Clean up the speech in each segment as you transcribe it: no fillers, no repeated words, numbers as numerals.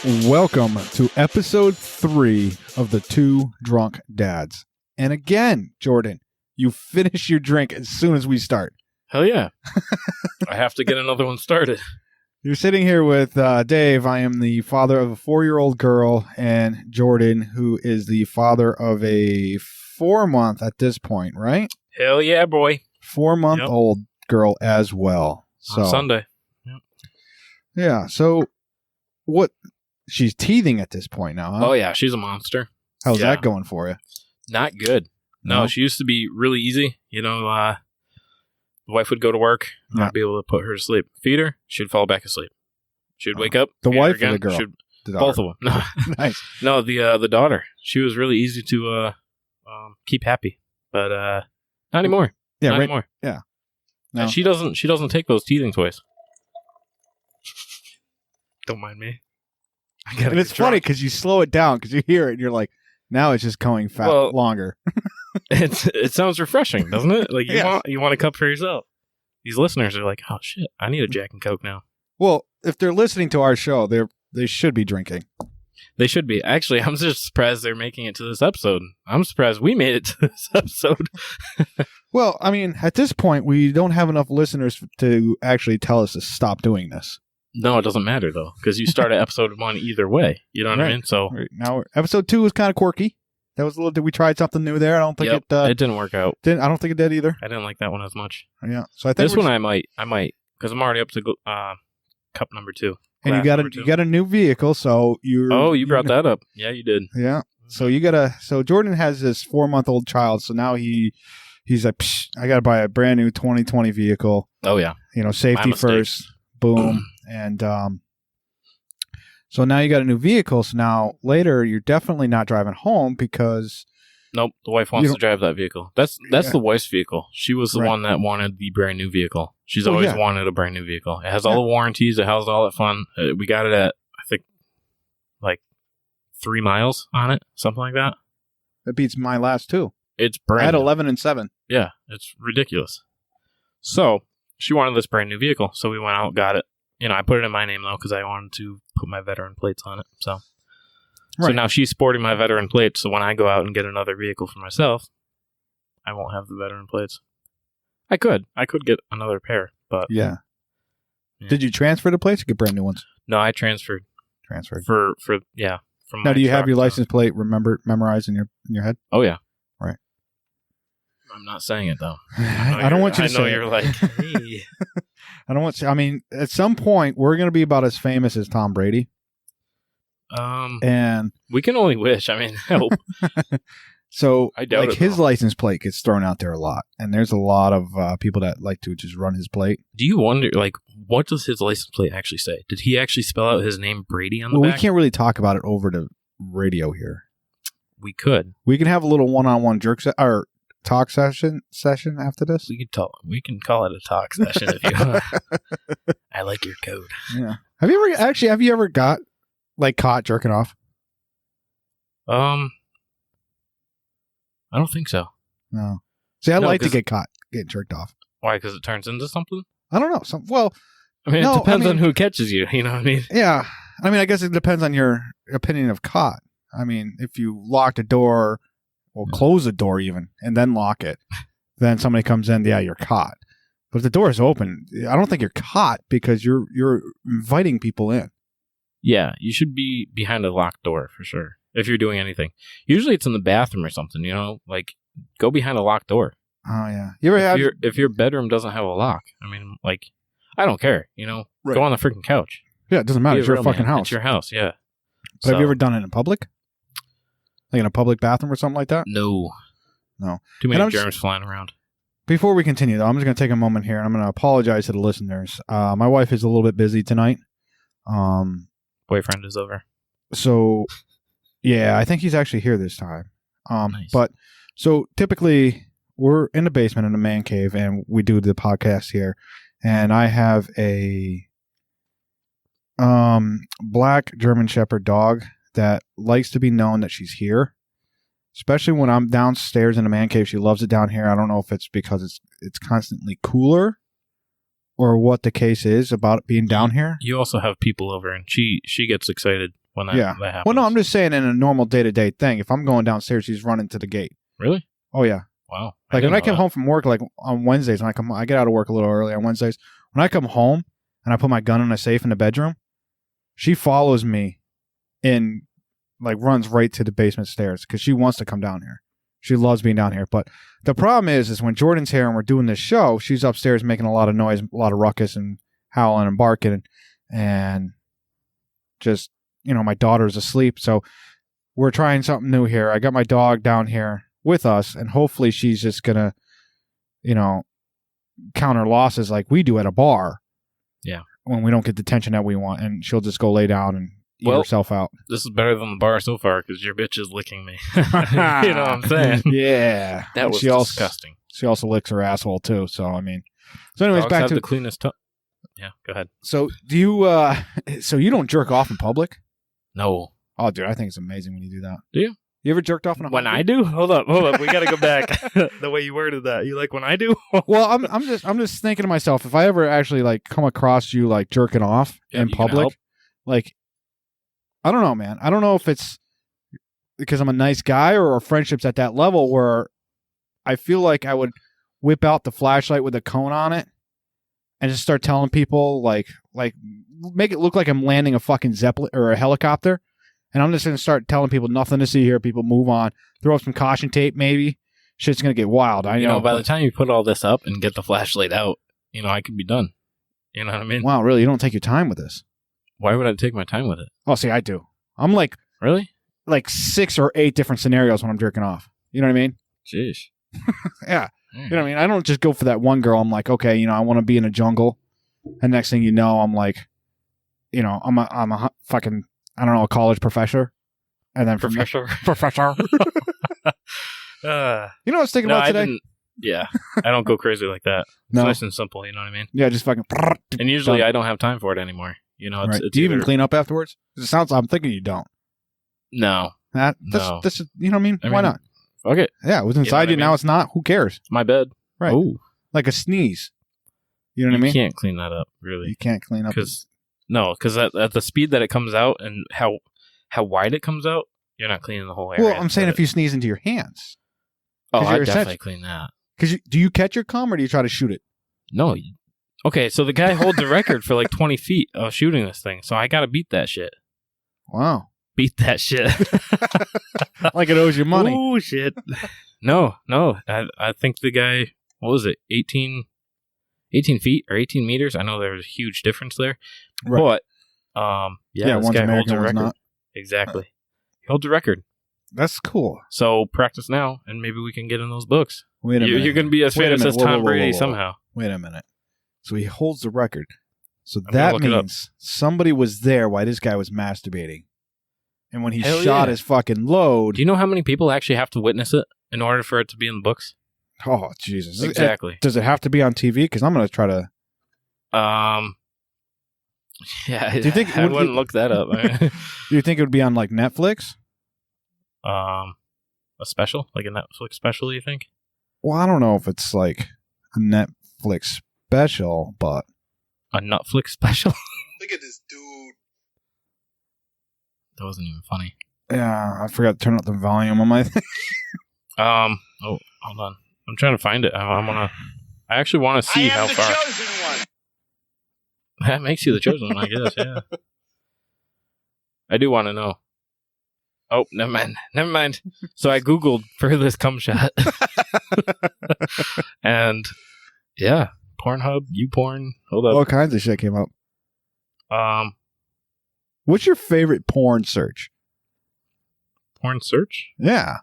Welcome to episode 3 of the Two Drunk Dads. And again, Jordan, you finish your drink as soon as we start. Hell yeah. I have to get another one started. You're sitting here with Dave. I am the father of a 4-year-old girl, and Jordan, who is the father of a 4-month at this point, right? Hell yeah, boy. 4-month-old girl as well. So On Sunday. Yep. Yeah, so what? She's teething at this point now, huh? Oh yeah, she's a monster. How's Yeah. that going for you? Not good. No, she used to be really easy. You know, the wife would go to work, and I'd be able to put her to sleep. Feed her, she'd fall back asleep. She'd wake up. The feed her wife or again, the girl? she'd- The daughter. Both of them. No, Nice. no, the daughter. She was really easy to keep happy, but not anymore. Yeah, Not right. anymore. No. And she doesn't take those teething toys. Don't mind me. I gotta And it's get funny drunk. because you slow it down because you hear it and you're like, now it's just going Well- longer. It sounds refreshing, doesn't it? Like Yes. you want a cup for yourself. These listeners are like, oh shit, I need a Jack and Coke now. Well, if they're listening to our show, they should be drinking. They should be. Actually, I'm just surprised they're making it to this episode. I'm surprised we made it to this episode. Well, I mean, at this point, we don't have enough listeners to actually tell us to stop doing this. No, it doesn't matter though, because you start at episode 1 either way. You know what I Right. mean? So Right, now, episode 2 was kind of quirky. That was a little. We tried something new there. I don't think yep, it it didn't work out. didn't. I don't think it did either. I didn't like that one as much. Yeah. So I think This one I might, because I'm already up to cup number 2. and you glass got number 2. you got a new vehicle, so you're. Oh, you brought that up. Yeah, you did. Yeah. So you gotta. So Jordan has this 4-month-old child. So now he's like, Psh, I gotta buy a brand new 2020 vehicle. Oh yeah. You know, safety mistake. first. Boom. And so now you got a new vehicle. So now later you're definitely not driving home because Nope, the wife wants You to drive that vehicle. That's Yeah. the wife's vehicle. She was the Right. one that wanted the brand new vehicle. She's Oh, always yeah. wanted a brand new vehicle. It has all the warranties. It has all that fun. We got it at, I think, like 3 miles on it, something like that. that beats my last 2. It's I brand had new. 11 and 7. Yeah, it's ridiculous. So she wanted this brand new vehicle. So we went out, got it. You know, I put it in my name though because I wanted to put my veteran plates on it. So Right. now she's sporting my veteran plates. So when I go out and get another vehicle for myself, I won't have the veteran plates. I could get another pair, but Yeah. Yeah. Did you transfer the plates or get brand new ones? no, I transferred Transferred. for from Now, my do you have truck, your so- license plate memorized in your head? Oh yeah, Right. I'm not saying it though. I don't want you to I know say you're it. like, hey. I don't want to. I mean, at some point, we're going to be about as famous as Tom Brady. And We can only wish. I mean, help. so, I doubt like, it, his though. license plate gets thrown out there a lot. And there's a lot of people that like to just run his plate. Do you wonder, like, what does his license plate actually say? Did he actually spell out his name Brady on the Well, back? we can't really talk about it over the radio here. We could. We can have a little one-on-one or talk session after this. We could talk. We can call it a talk session if you want. I like your code. Yeah. Have you ever got like caught jerking off? I don't think so. No. See, I'd No, like to 'cause- get caught getting jerked off. Why? Because it turns into something? I don't know. Well, I mean, No, it depends I on mean- who catches you. You know what I mean? yeah. I mean, I guess it depends on your opinion of caught. I mean, if you lock the door or close the door even and then lock it, then somebody comes in, yeah, you're caught. But if the door is open, I don't think you're caught because you're inviting people in. Yeah, you should be behind a locked door for sure if you're doing anything. Usually it's in the bathroom or something, you know? Like, go behind a locked door. Oh, yeah. You ever have... If your bedroom doesn't have a lock, I mean, like, I don't care, you know? Right. Go on the freaking couch. Yeah, it doesn't matter. Be It's your real fucking man. house. It's your house, yeah. But have you ever done it in public? Like in a public bathroom or something like that? No. No. Too And many I'm just- germs flying around. Before we continue, though, I'm just going to take a moment here and I'm going to apologize to the listeners. My wife is a little bit busy tonight. Boyfriend is over. So, yeah, I think he's actually here this time. Nice. But so typically we're in the basement in a man cave and we do the podcast here. And I have a black German Shepherd dog that likes to be known that she's here. Especially when I'm downstairs in the man cave, she loves it down here. I don't know if it's because it's constantly cooler or what the case is about it being down here. You also have people over, and she gets excited when that happens. Well, no, I'm just saying in a normal day-to-day thing. If I'm going downstairs, she's running to the gate. Really? Oh yeah. Wow. Like when I come home from work, like on Wednesdays, when I get out of work a little early on Wednesdays. When I come home and I put my gun in a safe in the bedroom, she follows me and like runs right to the basement stairs because she wants to come down here. She loves being down here. But the problem is when Jordan's here and we're doing this show, she's upstairs making a lot of noise, a lot of ruckus and howling and barking and just, my daughter's asleep. So we're trying something new here. I got my dog down here with us, and hopefully she's just going to, counter losses like we do at a bar. Yeah. When we don't get the attention that we want, and she'll just go lay down and eat herself out. This is better than the bar so far because your bitch is licking me. You know what I'm saying? Yeah. That was disgusting. She also licks her asshole too. So, anyways, dogs back have to the cleanest tongue. Yeah, go ahead. So, do you, so you don't jerk off in public? No. Oh, dude, I think it's amazing when you do that. Do you? You ever jerked off in a When I do? Hold up. We got to go back. The way you worded that. You like when I do? Well, I'm just thinking to myself, if I ever actually like come across you like jerking off in public, like, I don't know, man. I don't know if it's because I'm a nice guy or our friendship's at that level where I feel like I would whip out the flashlight with a cone on it and just start telling people like make it look like I'm landing a fucking Zeppelin or a helicopter. And I'm just going to start telling people nothing to see here. People move on. Throw up some caution tape, maybe. Shit's going to get wild. I know. By the time you put all this up and get the flashlight out, I could be done. You know what I mean? Wow, really? You don't take your time with this? Why would I take my time with it? Oh, see, I do. I'm like... Really? Like 6 or 8 different scenarios when I'm jerking off. You know what I mean? Jeez. Yeah. You know what I mean? I don't just go for that one girl. I'm like, okay, I want to be in a jungle. And next thing you know, I'm like, I'm a fucking... I don't know, a college professor. And then Professor. You know what I was thinking about today? I don't go crazy like that. No. It's nice and simple, you know what I mean? Yeah, just fucking... And usually I don't have time for it anymore. It's, right. it's Do you even either... clean up afterwards? I'm thinking you don't. No. This is, you know what I mean? Why not? Fuck it. Yeah, it was inside you, now it's not. Who cares? It's my bed. Right. Ooh. Like a sneeze. You know what I mean? You can't clean that up, really. You can't clean up. Because at the speed that it comes out and how wide it comes out, you're not cleaning the whole area. Well, I'm saying if you sneeze into your hands. Oh, I definitely clean that. Because do you catch your cum or do you try to shoot it? No. Okay, so the guy holds the record for like 20 feet of shooting this thing, so I got to beat that shit. Wow. Beat that shit. Like it owes you money. Oh, shit. No. I think the guy, what was it, 18 feet or 18 meters? I know there's a huge difference there. Right. But, this guy holds a record. Not. Exactly. He holds a record. That's cool. So practice now, and maybe we can get in those books. Wait a minute. You're going to be as famous as Tom Brady somehow. Wait a minute. So he holds the record. So that means somebody was there while this guy was masturbating. And when he shot his fucking load... Do you know how many people actually have to witness it in order for it to be in the books? Oh, Jesus. Exactly. Does it have to be on TV? Because I'm going to try to... Yeah, do you think I wouldn't look that up. Do you think it would be on like Netflix? A special? Like a Netflix special, you think? Well, I don't know if it's like a Netflix special, but... A Netflix special? Look at this dude. That wasn't even funny. Yeah, I forgot to turn up the volume on my thing. Oh, hold on. I'm trying to find it. I actually want to see how far. I am the chosen one. That makes you the chosen one, I guess, yeah. I do want to know. Oh, never mind. So I Googled furthest cum shot. And, yeah, Pornhub, YouPorn, hold up. All kinds of shit came up. What's your favorite porn search? Porn search? Yeah.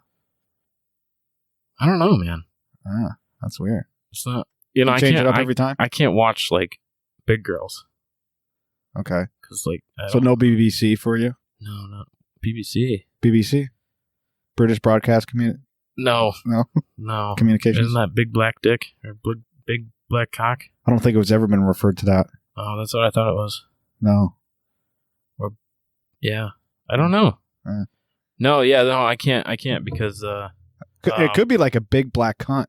I don't know, man. Ah, that's weird. It's not, I change can't, it up every time? I can't watch, like, big girls. Okay. Because, like, so no BBC for you? No, not BBC. BBC? British Broadcast Community? No. No? Communications? Isn't that big black dick? Or big black cock? I don't think it was ever been referred to that. Oh, that's what I thought it was. No. Or, yeah. I don't know. No, I can't because... it could be like a big black cunt.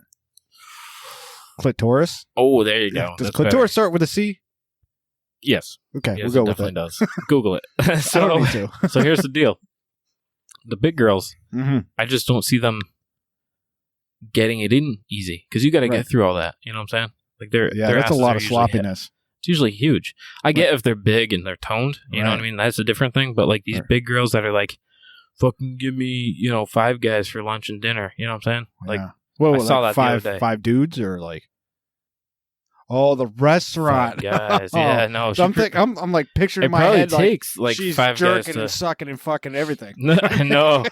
Clitoris? Oh, there you go. Does clitoris start with a C? Yes. Okay, Yes, we'll go it with definitely it. does. Google it. I don't so, need to. so here's the deal. The big girls, Mm-hmm. I just don't see them getting it in easy because you got to Right. get through all that. You know what I'm saying? Like their That's a asses lot are of usually sloppiness. It's usually huge. I get if they're big and they're toned. You know what I Right. mean? That's a different thing. But like these Right. big girls that are like, fucking give me, 5 guys for lunch and dinner. You know what I'm saying? Like, Yeah. Well, I saw like that the other day. five dudes or like. Oh, the restaurant. 5 guys. Yeah, no. So I'm like picturing it in my probably head takes like like she's 5 guys jerking to. and sucking and fucking everything. No.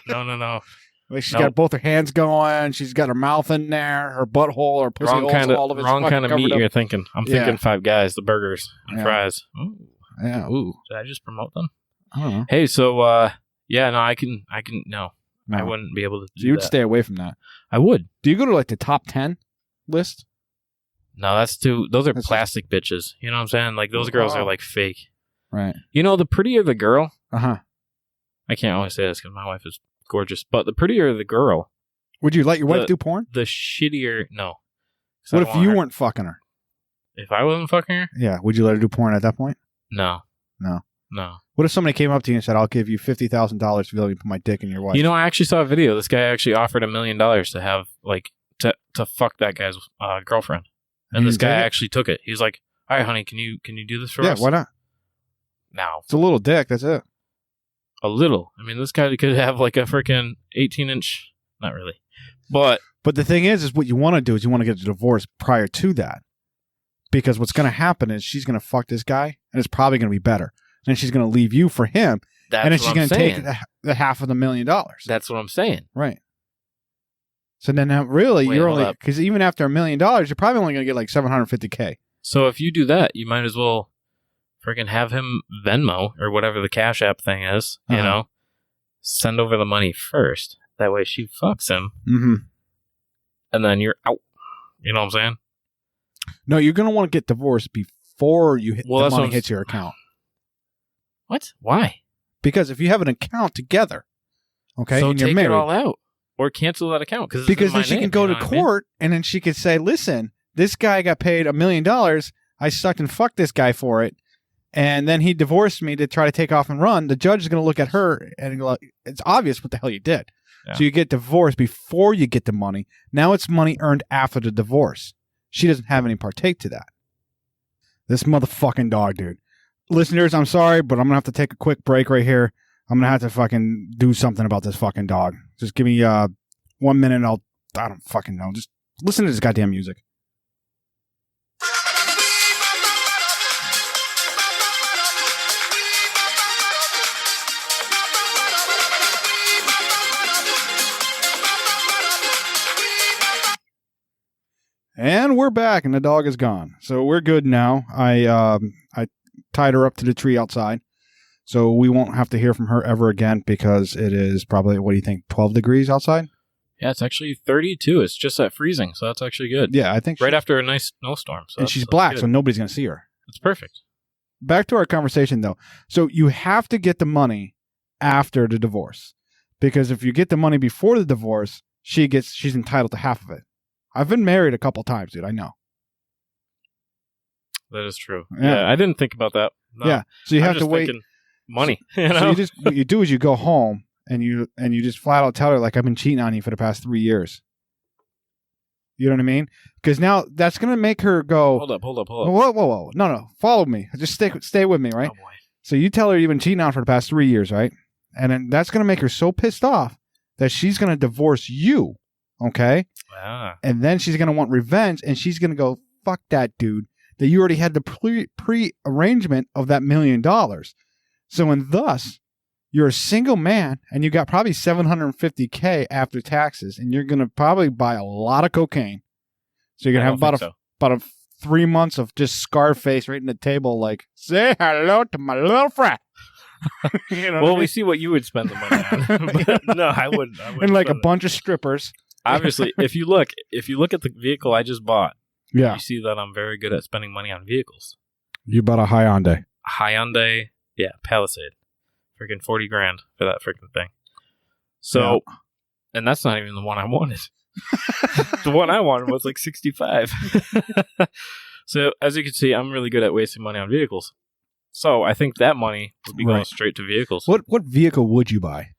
Like she's Nope. got both her hands going. She's got her mouth in there, her butthole, her pussy holes, all of it's wrong fucking kind of meat covered up. you're thinking. I'm Yeah. thinking 5 guys, the burgers and Yeah. fries. Ooh. Yeah. Ooh. Did I just promote them? I don't know. Hey, so yeah, no, I can no. I No. wouldn't be able to do So you would that. stay away from that. I would. Do you go to like the top 10 list? No, those are That's plastic bitches. You know what I'm saying? Like those girls Oh. are like fake. Right. The prettier the girl, Uh-huh. I can't always say this because my wife is gorgeous, but the prettier the girl, Would you let your wife The- do porn? the shittier. No. 'Cause I What don't if want you her- weren't fucking her? If I wasn't fucking her? Yeah. Would you let her do porn at that point? No. No. No. What if somebody came up to you and said, I'll give you $50,000 to be able to put my dick in your wife? I actually saw a video. This guy actually offered $1 million to have like to fuck that guy's girlfriend, and You this didn't guy take it? actually took it. He's like, "All right, honey, can you do this for Yeah, us?" why not? Now, It's a little dick. That's it. a little. I mean, this guy could have like a freaking 18-inch. Not really, but But the thing is what you want to do is you want to get a divorce prior to that. Because what's going to happen is she's going to fuck this guy, and it's probably going to be better. And she's going to leave you for him, that's and then what she's I'm going to saying. take the half of the $1 million. That's what I'm saying. Right. So then really, Wait, you're hold only, up. because even after $1 million, you're probably only going to get like $750K. So if you do that, you might as well freaking have him Venmo or whatever the Cash App thing is. You Uh-huh. know, send over the money first. That way she fucks him, Mm-hmm. and then you're out. You know what I'm saying? No, you're going to want to get divorced before you Well, the that's what money I'm- hits your account. What? Why? Because if you have an account together, okay, so and you're take married, it all out or cancel that account because then she can go to court and then she could say, listen, this guy got paid $1 million. I sucked and fucked this guy for it. And then he divorced me to try to take off and run. The judge is going to look at her and go, it's obvious what the hell you did. Yeah. So you get divorced before you get the money. Now it's money earned after the divorce. She doesn't have any partake to that. This motherfucking dog, dude. Listeners, I'm sorry, but I'm going to have to take a quick break right here. I'm going to have to fucking do something about this fucking dog. Just give me 1 minute and I don't fucking know. Just listen to this goddamn music. And we're back, and the dog is gone. So we're good now. I tied her up to the tree outside, so we won't have to hear from her ever again because it is probably, what do you think, 12 degrees outside? Yeah, it's actually 32. It's just at freezing, so that's actually good. Yeah, I think. Right after a nice snowstorm. So and that's- she's that's black, good. so nobody's going to see her. It's perfect. Back to our conversation, though. So you have to get the money after the divorce, because if you get the money before the divorce, she's entitled to half of it. I've been married a couple times, dude. I know. That is true. Yeah. Yeah, I didn't think about that. No. Yeah, so you I'm have to just wait. thinking money. You know? So you just what you do is you go home and you just flat out tell her, like, I've been cheating on you for the past 3 years. You know what I mean? Because now that's gonna make her go. Hold up. Whoa! No, follow me. Just stay with me, right? Oh boy. So you tell her you've been cheating on her for the past 3 years, right? And then that's gonna make her so pissed off that she's gonna divorce you. Okay. Ah. And then she's going to want revenge, and she's going to go, fuck that dude, that you already had the pre-arrangement of that $1 million. So, and thus, you're a single man, and you got probably $750K after taxes, and you're going to probably buy a lot of cocaine. So you're going to have about a 3 months of just Scarface right in the table, like, say hello to my little friend. You know what I Well, mean? we see what you would spend the money on. But no, I wouldn't. And like a bunch of strippers. Obviously, if you look at the vehicle I just bought, Yeah. you see that I'm very good at spending money on vehicles. You bought a Hyundai. Hyundai, yeah, Palisade, freaking $40,000 for that freaking thing. So, and that's not even the one I wanted. The one I wanted was like 65. So, as you can see, I'm really good at wasting money on vehicles. So I think that money would be going Right. straight to vehicles. What vehicle would you buy?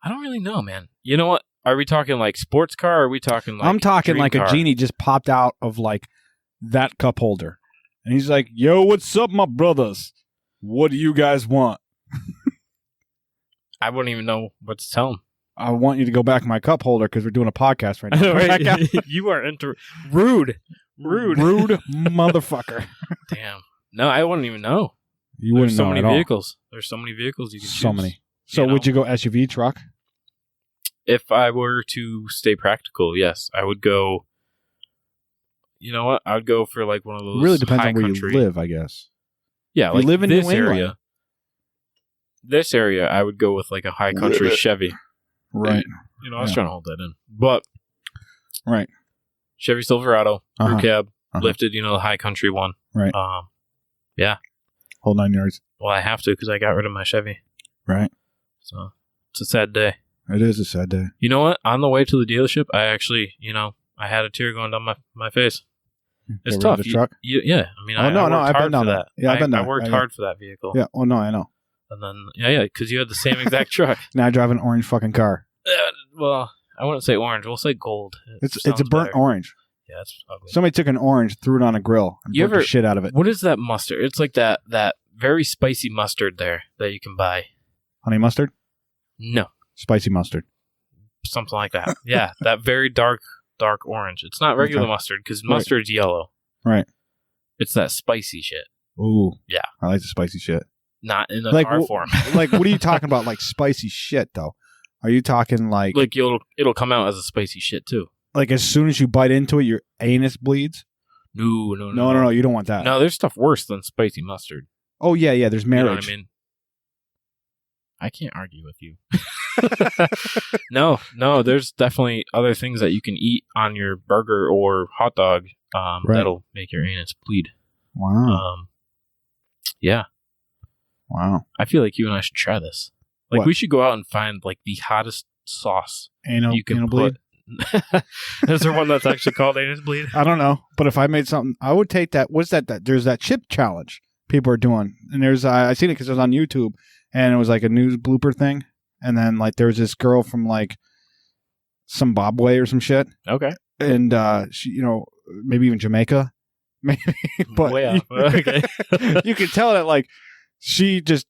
I don't really know, man. You know what? Are we talking like sports car? Or are we talking like I'm talking dream like car? a genie just popped out of like that cup holder. And he's like, yo, what's up, my brothers? What do you guys want? I wouldn't even know what to tell him. I want you to go back in my cup holder because we're doing a podcast right now. Back out. You are rude. Rude motherfucker. Damn. No, I wouldn't even know. You There's wouldn't so know many at all. vehicles. There's so many vehicles you can choose. So many. So you would know? you go SUV, truck? If I were to stay practical, yes, I would go. You know what? I would go for like one of those. It really depends high on where country. you live, I guess. Yeah, You like live in this New England. area. This area, I would go with like a high country Chevy. Right. You know, I was Yeah. trying to hold that in, but Right. Chevy Silverado, crew Uh-huh. cab, Uh-huh. lifted. You know, the high country one. Right. Whole 9 yards. Well, I have to because I got rid of my Chevy. Right. So it's a sad day. It is a sad day. You know what? On the way to the dealership, I actually, I had a tear going down my face. It's Get rid of tough. the truck? Yeah. I mean, Oh, I no, worked I've hard been down for that. Yeah, I've been I down. worked Yeah. hard for that vehicle. Yeah. Oh, no, I know. And then, because you had the same exact truck. Now I drive an orange fucking car. Well, I wouldn't say orange. We'll say gold. It's a sounds burnt better. orange. Yeah, it's ugly. Somebody took an orange, threw it on a grill, and You burnt the ever- shit out of it. What is that mustard? It's like that very spicy mustard there that you can buy. Honey mustard? No, Spicy mustard. something like that. Yeah, that very dark orange. It's not regular Okay. mustard because Right. mustard's yellow. Right. It's that spicy shit. Ooh. Yeah. I like the spicy shit. Not in a Like, car wh- form. Like, what are you talking about? Like, spicy shit, though? Are you talking like Like it'll come out as a spicy shit too. as soon as you bite into it, your anus bleeds? No. No. You don't want that. No, there's stuff worse than spicy mustard. Oh, yeah. There's You know marriage. what I mean? I can't argue with you. No, there's definitely other things that you can eat on your burger or hot dog Right. that'll make your anus bleed. Wow. Yeah, Wow. I feel like you and I should try this. Like What? we should go out and find like the hottest sauce Anal, you can anal bleed? put. Is there one that's actually called anus bleed? I don't know. But if I made something, I would take that. What's that? There's that chip challenge people are doing. And I seen it because it was on YouTube. And it was like a news blooper thing. And then like there was this girl from like Zimbabwe or some shit. Okay. And she, maybe even Jamaica. Maybe. But Way off. Okay. you can tell that like she just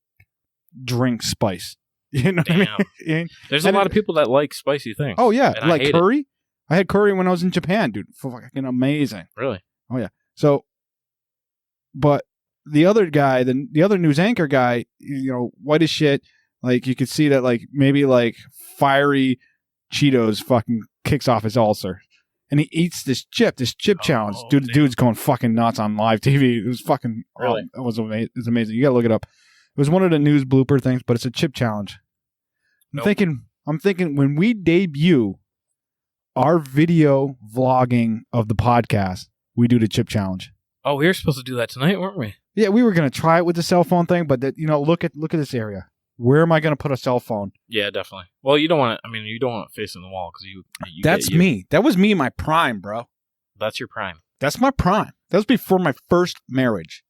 drinks spice. You know what I mean? There's a And lot it- of people that like spicy things. Oh yeah, And I like hate it. curry. I had curry when I was in Japan, dude. Fucking amazing. Really? So, but the other guy, the other news anchor guy, white as shit. Like you could see that, like maybe like fiery Cheetos fucking kicks off his ulcer, and he eats this chip challenge. Dude, the damn. dude's going fucking nuts on live TV. It was fucking Really? it was amazing. It was amazing. You gotta look it up. It was one of the news blooper things, but it's a chip challenge. Nope. I'm thinking when we debut our video vlogging of the podcast, we do the chip challenge. Oh, we were supposed to do that tonight, weren't we? Yeah, we were gonna try it with the cell phone thing, but look at this area. Where am I gonna put a cell phone? Yeah, definitely. Well, you don't want it. I mean, you don't want it facing the wall because you. That's me. That was me in my prime, bro. That's your prime. That's my prime. That was before my first marriage.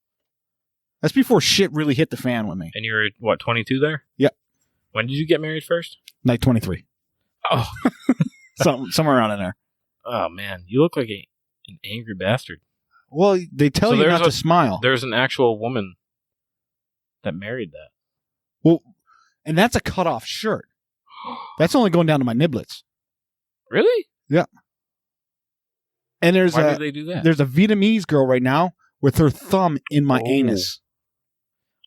That's before shit really hit the fan with me. And you're what, 22 there? Yep. When did you get married first? Like 23. Oh, Somewhere around in there. oh man, you look like an angry bastard. Well, they tell So you there's not to smile. There's an actual woman that married that. Well, and that's a cut-off shirt. That's only going down to my niblets. Really? And there's Why did they do that? there's a Vietnamese girl right now with her thumb in my Oh. anus.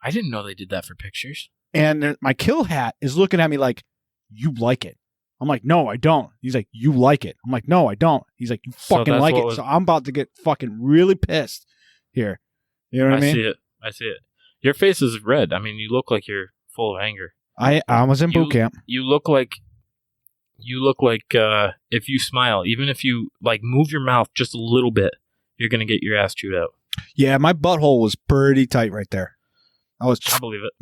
I didn't know they did that for pictures. And my kill hat is looking at me like, you like it. I'm like, no, I don't. He's like, you like it. I'm like, no, I don't. He's like, you So fucking that's like what it. was- So I'm about to get fucking really pissed here. You know what I mean? I see it. Your face is red. I mean, you look like you're full of anger. I was in boot camp. You look like if you smile, even if you like move your mouth just a little bit, you're gonna get your ass chewed out. Yeah, my butthole was pretty tight right there. I believe it.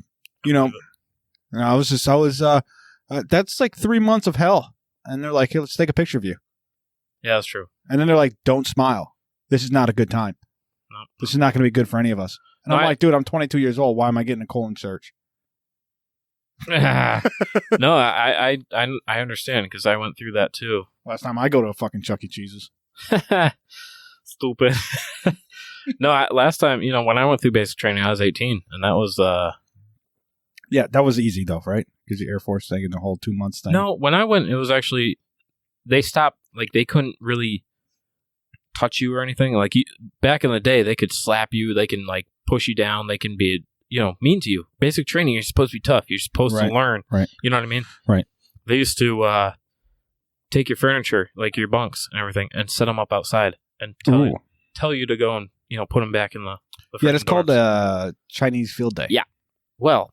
That's like 3 months of hell. And they're like, hey, let's take a picture of you. Yeah, that's true. And then they're like, don't smile. This is not a good time. No. This is not going to be good for any of us. And I'm like, dude, I'm 22 years old. Why am I getting a colon search? No, I understand because I went through that too. Last time I go to a fucking Chuck E. Cheese's. Stupid. No, last time, when I went through basic training, I was 18, and that was yeah, that was easy though, right? Because the Air Force thing and the whole 2 months thing. No, when I went, it was actually they stopped. Like they couldn't really touch you or anything. Like back in the day, they could slap you. They can like push you down. They can be mean to you. Basic training, you're supposed to be tough. You're supposed to learn. Right. You know what I mean? Right. They used to take your furniture, like your bunks and everything, and set them up outside and tell you to go and put them back in the yeah, it's called Chinese Field Day. Yeah. Well,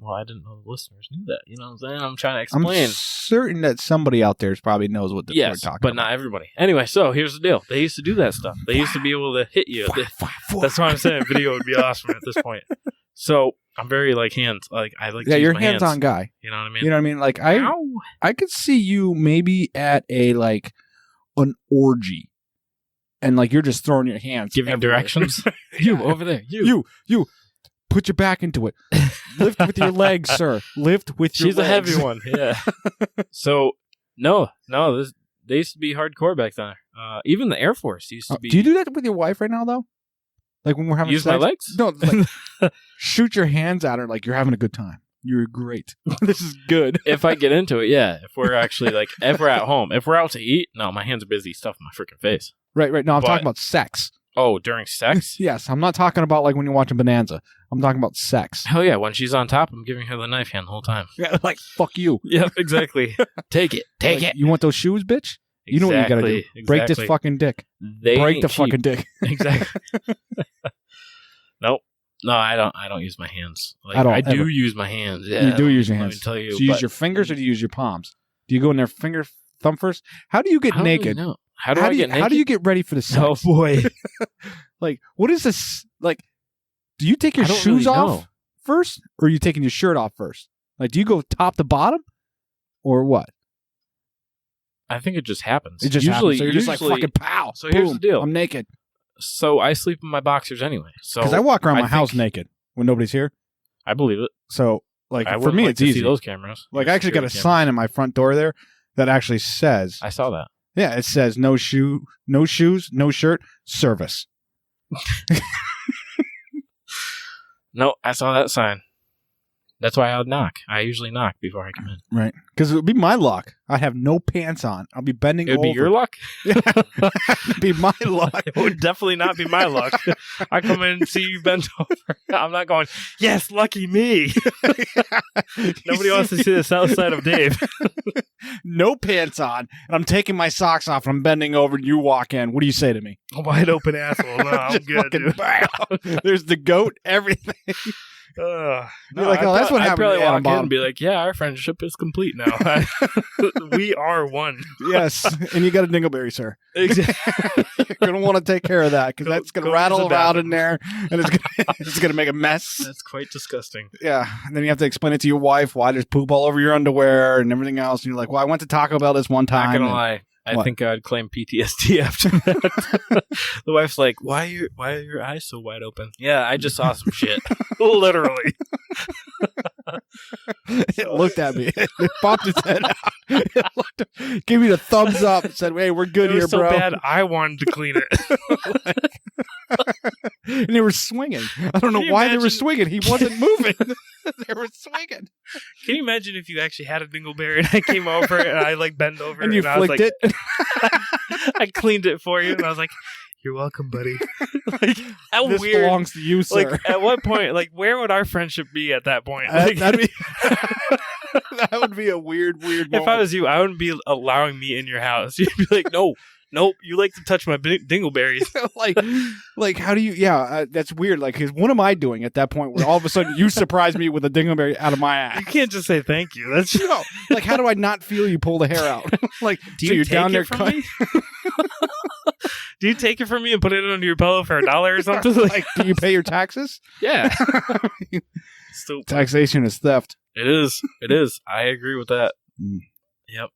I didn't know the listeners knew that. You know what I'm saying? I'm trying to explain. I'm certain that somebody out there probably knows what we're talking but about. not everybody. Anyway, so here's the deal. They used to do that stuff. They used to be able to hit you. That's why I'm saying video would be awesome at this point. So I'm very like hands. Like I like. Yeah, to use you're my a hands-on guy. You know what I mean? You know what I mean? Like I could see you maybe at an orgy, and like you're just throwing your hands, giving everywhere. directions. You over there. You. Put your back into it. Lift with your legs, sir. Lift with your legs. She's a heavy one. Yeah. So no. They used to be hardcore back then. Even the Air Force used to be. Do you do that with your wife right now, though? Like when we're having use sex? my legs? No, like, shoot your hands at her like you're having a good time. You're great. This is good. If I get into it, yeah. If we're actually if we're at home, if we're out to eat, no, my hands are busy stuffing my freaking face. Right. No, I'm talking about sex. Oh, during sex? Yes, I'm not talking about like when you're watching Bonanza. I'm talking about sex. Hell yeah, when she's on top, I'm giving her the knife hand the whole time. Yeah, like fuck you. Yeah, exactly. Take it. You want those shoes, bitch? You know what you gotta do. Exactly. Break this fucking dick. Break the fucking dick. Exactly. Nope. No, I don't use my hands. Like, I don't I do ever. use my hands. Yeah, You do use your let hands. me tell you. Do you use your fingers or do you use your palms? Do you go in there thumb first? How do you get naked? Know. How do I get naked? How do you get ready for the sex? Oh boy. Like, what is this? Like, do you take your shoes off first, or are you taking your shirt off first? Like, do you go top to bottom, or what? I think it just happens. It just happens. So you're just like fucking pow. So here's the deal. I'm naked. So I sleep in my boxers anyway. So because I walk around my house naked when nobody's here. I believe it. So like for me, it's easy. See those cameras. Like I actually got a sign in my front door there that actually says. I saw that. Yeah, it says no shoes, no shirt, service. No, I saw that sign. That's why I would knock. I usually knock before I come in. Right. Because it would be my luck. I'd have no pants on. I'll be bending over. It would be your luck? Yeah. It'd be my luck. It would definitely not be my luck. I come in and see you bent over. I'm not going, yes, lucky me. Nobody wants to see the south side of Dave. No pants on. And I'm taking my socks off and I'm bending over and you walk in. What do you say to me? A wide open asshole. No, I'm good, dude. There's the goat, everything. No, like, oh, that's what happened. I'd probably to walk in and be like, yeah, our friendship is complete now. We are one. Yes. And you got a dingleberry, sir. Exactly. You're going to want to take care of that because that's going to rattle around in there and it's going to make a mess. That's quite disgusting. Yeah. And then you have to explain it to your wife why there's poop all over your underwear and everything else. And you're like, well, I went to Taco Bell this one time. Not going to lie. I think I'd claim PTSD after that. The wife's like, why are your eyes so wide open? Yeah, I just saw some shit. Literally. It looked at me. It popped its head out. It gave me the thumbs up and said, hey, we're good it was here, so bro. Bad, I wanted to clean it. And they were swinging. I don't know why they were swinging. He wasn't moving. They were swinging. Can you imagine if you actually had a dingleberry and I came over and I like bent over and you flicked it? I cleaned it for you and I was like, you're welcome, buddy. Like, how this weird. belongs to you, sir. Like, at what point, like, where would our friendship be at that point? That would be a weird moment. If I was you, I wouldn't be allowing me in your house. You'd be like, nope, you like to touch my dingleberries. like, how do you? Yeah, that's weird. Like, 'cause what am I doing at that point where all of a sudden you surprise me with a dingleberry out of my ass? You can't just say thank you. That's like, how do I not feel you pull the hair out? Like, do so you you're take down there it from me? Do you take it from me and put it under your pillow for $1 or something? Like, do you pay your taxes? Yeah. Stupid. Taxation is theft. It is. I agree with that. Yep.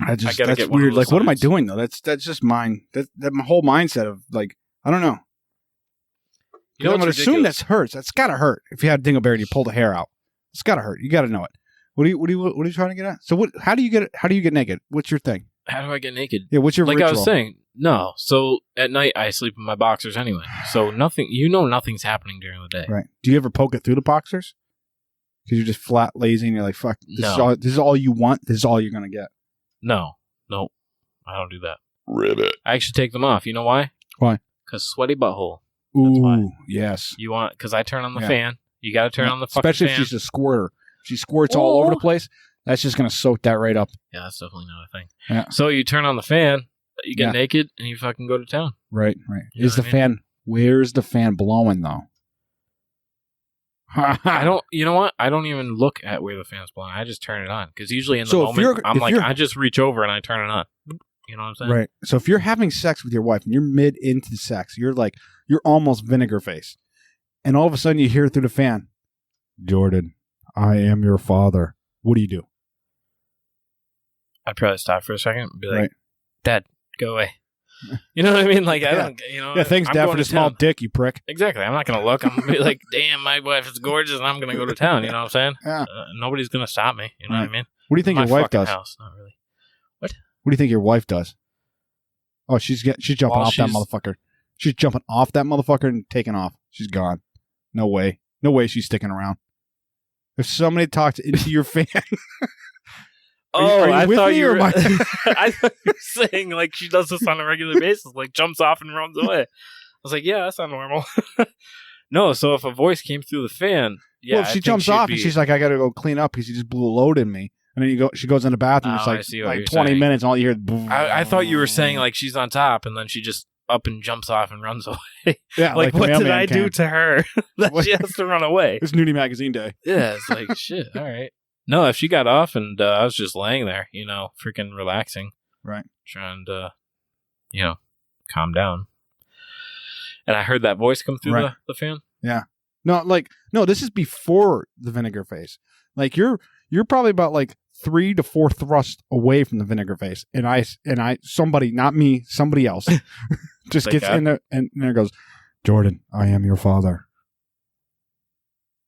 That's weird. Like, what am I doing though? That's just mine. That my whole mindset of like, I don't know. You know I'm going what's to assume ridiculous? that hurts. That's got to hurt. If you had dingleberry and you pull the hair out, it's got to hurt. You got to know it. What are you trying to get at? So how do you get naked? What's your thing? How do I get naked? Yeah, what's your Like ritual? I was saying, no. So at night I sleep in my boxers anyway. So nothing's happening during the day. Right. Do you ever poke it through the boxers? Because you're just flat lazy and you're like, fuck, this is all you want. This is all you're going to get. No, I don't do that. Ribbit. I actually take them off. You know why? Why? Because sweaty butthole. Ooh, why. yes. You want, because I turn on the fan. You got to turn on the fucking Especially fan. if she's a squirter. If she squirts all over the place, that's just going to soak that right up. Yeah, that's definitely not a thing. Yeah. So you turn on the fan, you get naked, and you fucking go to town. Right. You know what I mean? Fan, where's the fan blowing though? I don't, you know what? I don't even look at where the fan's blowing. I just turn it on. Because usually in the moment, I just reach over and I turn it on. You know what I'm saying? Right. So if you're having sex with your wife and you're mid into the sex, you're almost vinegar face. And all of a sudden you hear through the fan, Jordan, I am your father. What do you do? I'd probably stop for a second and be like, right. Dad, go away. You know what I mean? Like, I don't, Yeah, thanks, Dad, for the small dick, you prick. Exactly. I'm not going to look. I'm going to be like, damn, my wife is gorgeous, and I'm going to go to town. You know what I'm saying? Yeah. Nobody's going to stop me. You know what I mean? What do you think your wife does? House. Not really. What do you think your wife does? Oh, she's jumping off that motherfucker. She's jumping off that motherfucker and taking off. She's gone. No way. No way she's sticking around. If somebody talked into your fan... I thought you were I thought you were saying like she does this on a regular basis, like jumps off and runs away. I was like, yeah, that's not normal. No, so if a voice came through the fan, yeah. Well, if she jumps off and she's like, I gotta go clean up because he just blew a load in me. And then she goes in the bathroom, it's like 20 minutes and all you hear is I thought you were saying like she's on top and then she just up and jumps off and runs away. Yeah, like what did I do to her that she has to run away? It's Nudie Magazine Day. Yeah, it's like shit. All right. No, if she got off and I was just laying there, freaking relaxing. Right. Trying to, calm down. And I heard that voice come through the fan. Yeah. No, this is before the vinegar face. Like you're probably about like 3 to 4 thrusts away from the vinegar face. And I somebody, not me, somebody else just gets in there and there goes, Jordan, I am your father.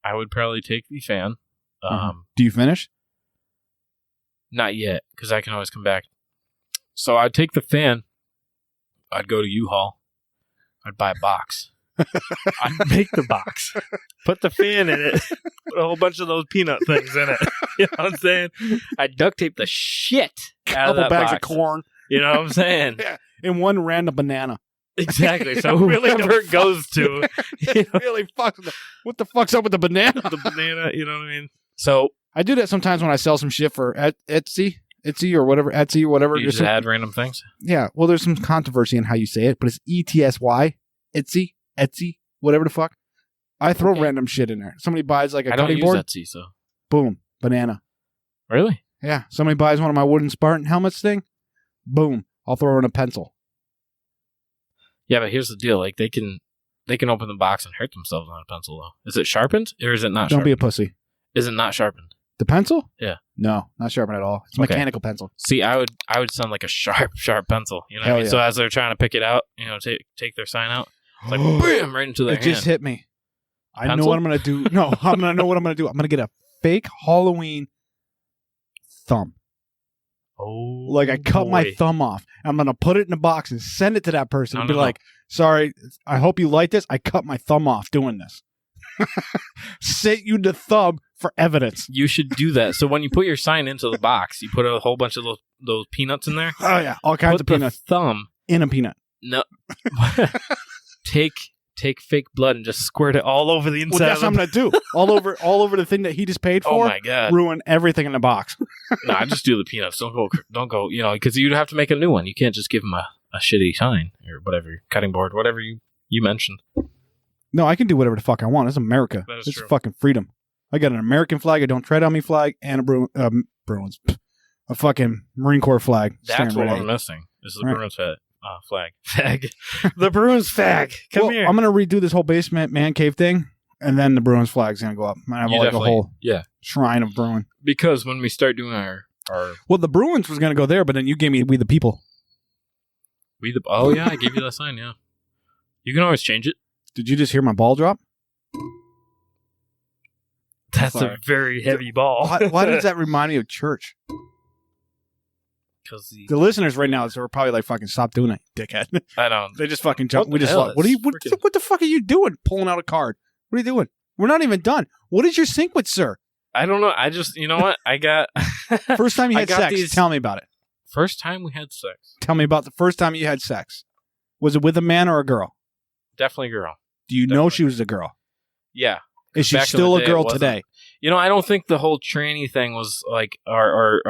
I would probably take the fan. Do you finish? Not yet, because I can always come back. So I'd take the fan. I'd go to U-Haul. I'd buy a box. I'd make the box. Put the fan in it. Put a whole bunch of those peanut things in it. You know what I'm saying? I'd duct tape the shit out of that bags box. of corn. You know what I'm saying? Yeah. And one random banana. Exactly. So whoever it goes to, really fucks. What the fuck's up with the banana? The banana. You know what I mean? So I do that sometimes when I sell some shit for Etsy or whatever. You just add random things. Yeah. Well, there's some controversy in how you say it, but it's ETSY, Etsy, whatever the fuck. I throw random shit in there. Somebody buys like a cutting board. I don't use Etsy, so boom, banana. Really? Yeah. Somebody buys one of my wooden Spartan helmets thing. Boom, I'll throw in a pencil. Yeah, but here's the deal: like they can open the box and hurt themselves on a pencil, though. Is it sharpened or is it not? Don't sharpened? be a pussy. Is it not sharpened? The pencil? Yeah. No, not sharpened at all. It's a mechanical pencil. See, I would sound like a sharp pencil. You know what I mean? Yeah. So as they're trying to pick it out, take their sign out, it's like bam, right into their hand. It just hit me. I know what I'm going to do. No, I'm going to know what I'm going to do. I'm going to get a fake Halloween thumb. Oh, like I cut my thumb off. I'm going to put it in a box and send it to that person and be like, sorry, I hope you like this. I cut my thumb off doing this. Sent you the thumb for evidence. You should do that. So when you put your sign into the box, you put a whole bunch of those peanuts in there. Oh yeah, all kinds of peanuts. Thumb in a peanut. No. Take fake blood and just squirt it all over the inside. Well, that's what I'm gonna do. All over the thing that he just paid for. Oh my god! Ruin everything in the box. No, I just do the peanuts. Don't go. Because you'd have to make a new one. You can't just give him a shitty sign or whatever, cutting board, whatever you mentioned. No, I can do whatever the fuck I want. It's America. It's true. Fucking freedom. I got an American flag, a Don't Tread on Me flag, and a Bruins, a fucking Marine Corps flag. That's what I'm missing. This is the Bruins flag. The Bruins flag. Come here. I'm gonna redo this whole basement man cave thing, and then the Bruins flag's gonna go up. I have like a whole shrine of Bruin. Because when we start doing our the Bruins was gonna go there, but then you gave me We the People. I gave you that sign. Yeah, you can always change it. Did you just hear my ball drop? That's Sorry. a very heavy ball. Why does that remind me of church? Because The listeners right now are probably like, fucking stop doing it, dickhead. I don't. They just fucking jump. What We the just hell? like, what the fuck are you doing? Pulling out a card. What are you doing? We're not even done. What is your sequence, sir? I don't know. I just, you know what? I got. First time you I had got sex. these- Tell me about it. First time we had sex. Tell me about the first time you had sex. Was it with a man or a girl? Definitely a girl. Do you know Definitely. she was a girl? Yeah. Is she Back in still the a day, girl it wasn't. today? You know, I don't think the whole tranny thing was like our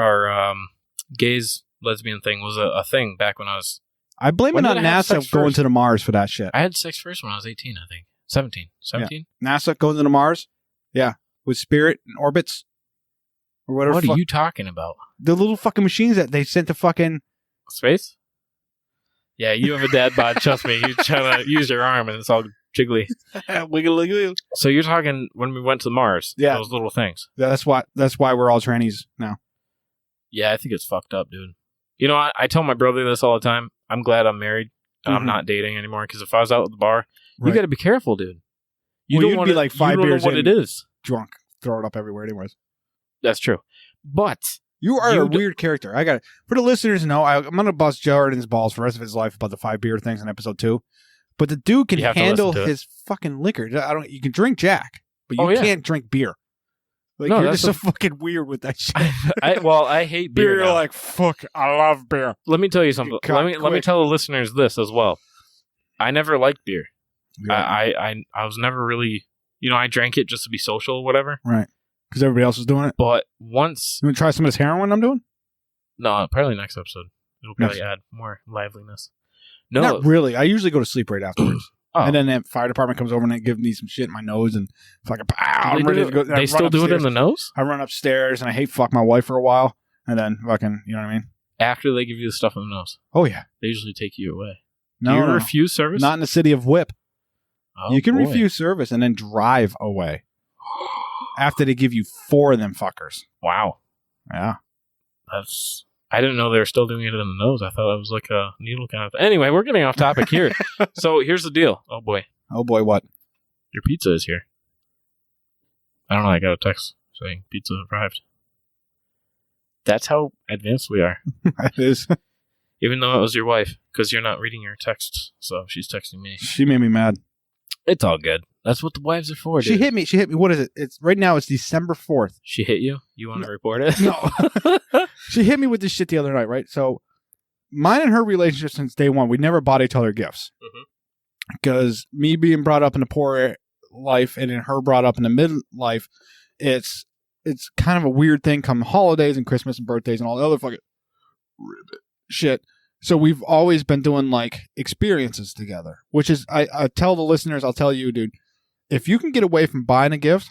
gays lesbian thing was a thing back when I was. I blame When it did on I have NASA sex going first? to the Mars for that shit. I had sex first when I was 18, I think. 17. 17? NASA going to the Mars? Yeah. With Spirit and Orbits? Or whatever. What fuck- are you talking about? The little fucking machines that they sent to fucking... Space? Yeah, you have a dad bod. Trust me. You're trying to use your arm and it's all jiggly. Wiggle. So you're talking when we went to Mars? Yeah. Those little things. That's why we're all trannies now. Yeah, I think it's fucked up, dude. You know, I tell my brother this all the time. I'm glad I'm married and I'm Mhm. not dating anymore because if I was out at the bar, Right. you got to be careful, dude. Well, don't you'd wanna- be like 5 you don't beers know what in. it is. Drunk. Throw it up everywhere anyways. That's true. But You are You a weird character. I got it. For the listeners to know, I'm going to bust Jordan's balls for the rest of his life about the 5 beer things in episode 2. But the dude can You have to handle listen to it. his fucking liquor. You can drink Jack, but you Oh, yeah. can't drink beer. Like, No, you're that's just so fucking weird with that shit. I hate beer. You're now. like, fuck, I love beer. Let me tell you something. You Let me quick. tell the listeners this as well. I never liked beer. Yeah. I was never really, you know, I drank it just to be social or whatever. Right. Because everybody else is doing it. But once, You want to try some of this heroin I'm doing? no, probably next episode. It'll probably add more liveliness. No, Not really. I usually go to sleep right afterwards. Oh. And then that fire department comes over and they give me some shit in my nose and fucking pow, they I'm ready to go. I They run still do it in upstairs. the nose I run upstairs and I hate fuck my wife for a while. And then fucking, you know what I mean? after they give you the stuff in the nose. Oh, yeah. They usually take you away. No, do you no, refuse service? not in the city of Whip. Oh, You can boy. refuse service and then drive away after they give you 4 of them fuckers. Wow, Yeah. that's. I didn't know they were still doing it in the nose. I thought it was like a needle kind of thing. Anyway, we're getting off topic here. So here's the deal. Oh boy, Oh, boy, what? your pizza is here. I don't know. I got a text saying pizza arrived. That's how advanced we are. It is. Even though it was your wife, because you're not reading your texts, so she's texting me. She made me mad. It's all good. That's what the wives are for, dude. She hit me. What is it? It's right now. It's December 4th. She hit you? You want to report it? No. She hit me with this shit the other night, right? So, mine and her relationship since day one, we never bought each other gifts. Mhm. Because me being brought up in a poor life and in her brought up in a midlife, it's kind of a weird thing come holidays and Christmas and birthdays and all the other fucking shit. So we've always been doing like experiences together, which is, I tell the listeners, I'll tell you, dude, if you can get away from buying a gift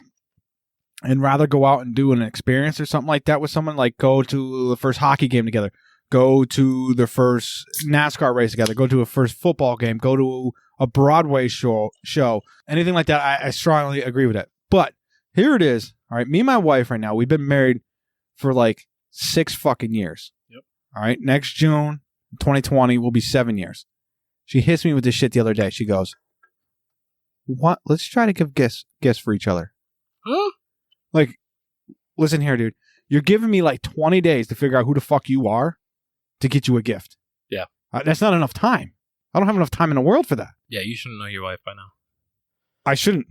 and rather go out and do an experience or something like that with someone, like go to the first hockey game together, go to the first NASCAR race together, go to a first football game, go to a Broadway show, anything like that, I strongly agree with it. But here it is. All right. Me and my wife right now, we've been married for like 6 fucking years. Yep. All right. Next June 2020 will be 7 years. She hits me with this shit the other day. She goes, "What? Let's try to give gifts for each other." Huh? Like, listen here, dude. You're giving me like 20 days to figure out who the fuck you are to get you a gift. Yeah. That's not enough time. I don't have enough time in the world for that. Yeah, you shouldn't know your wife by now. I shouldn't.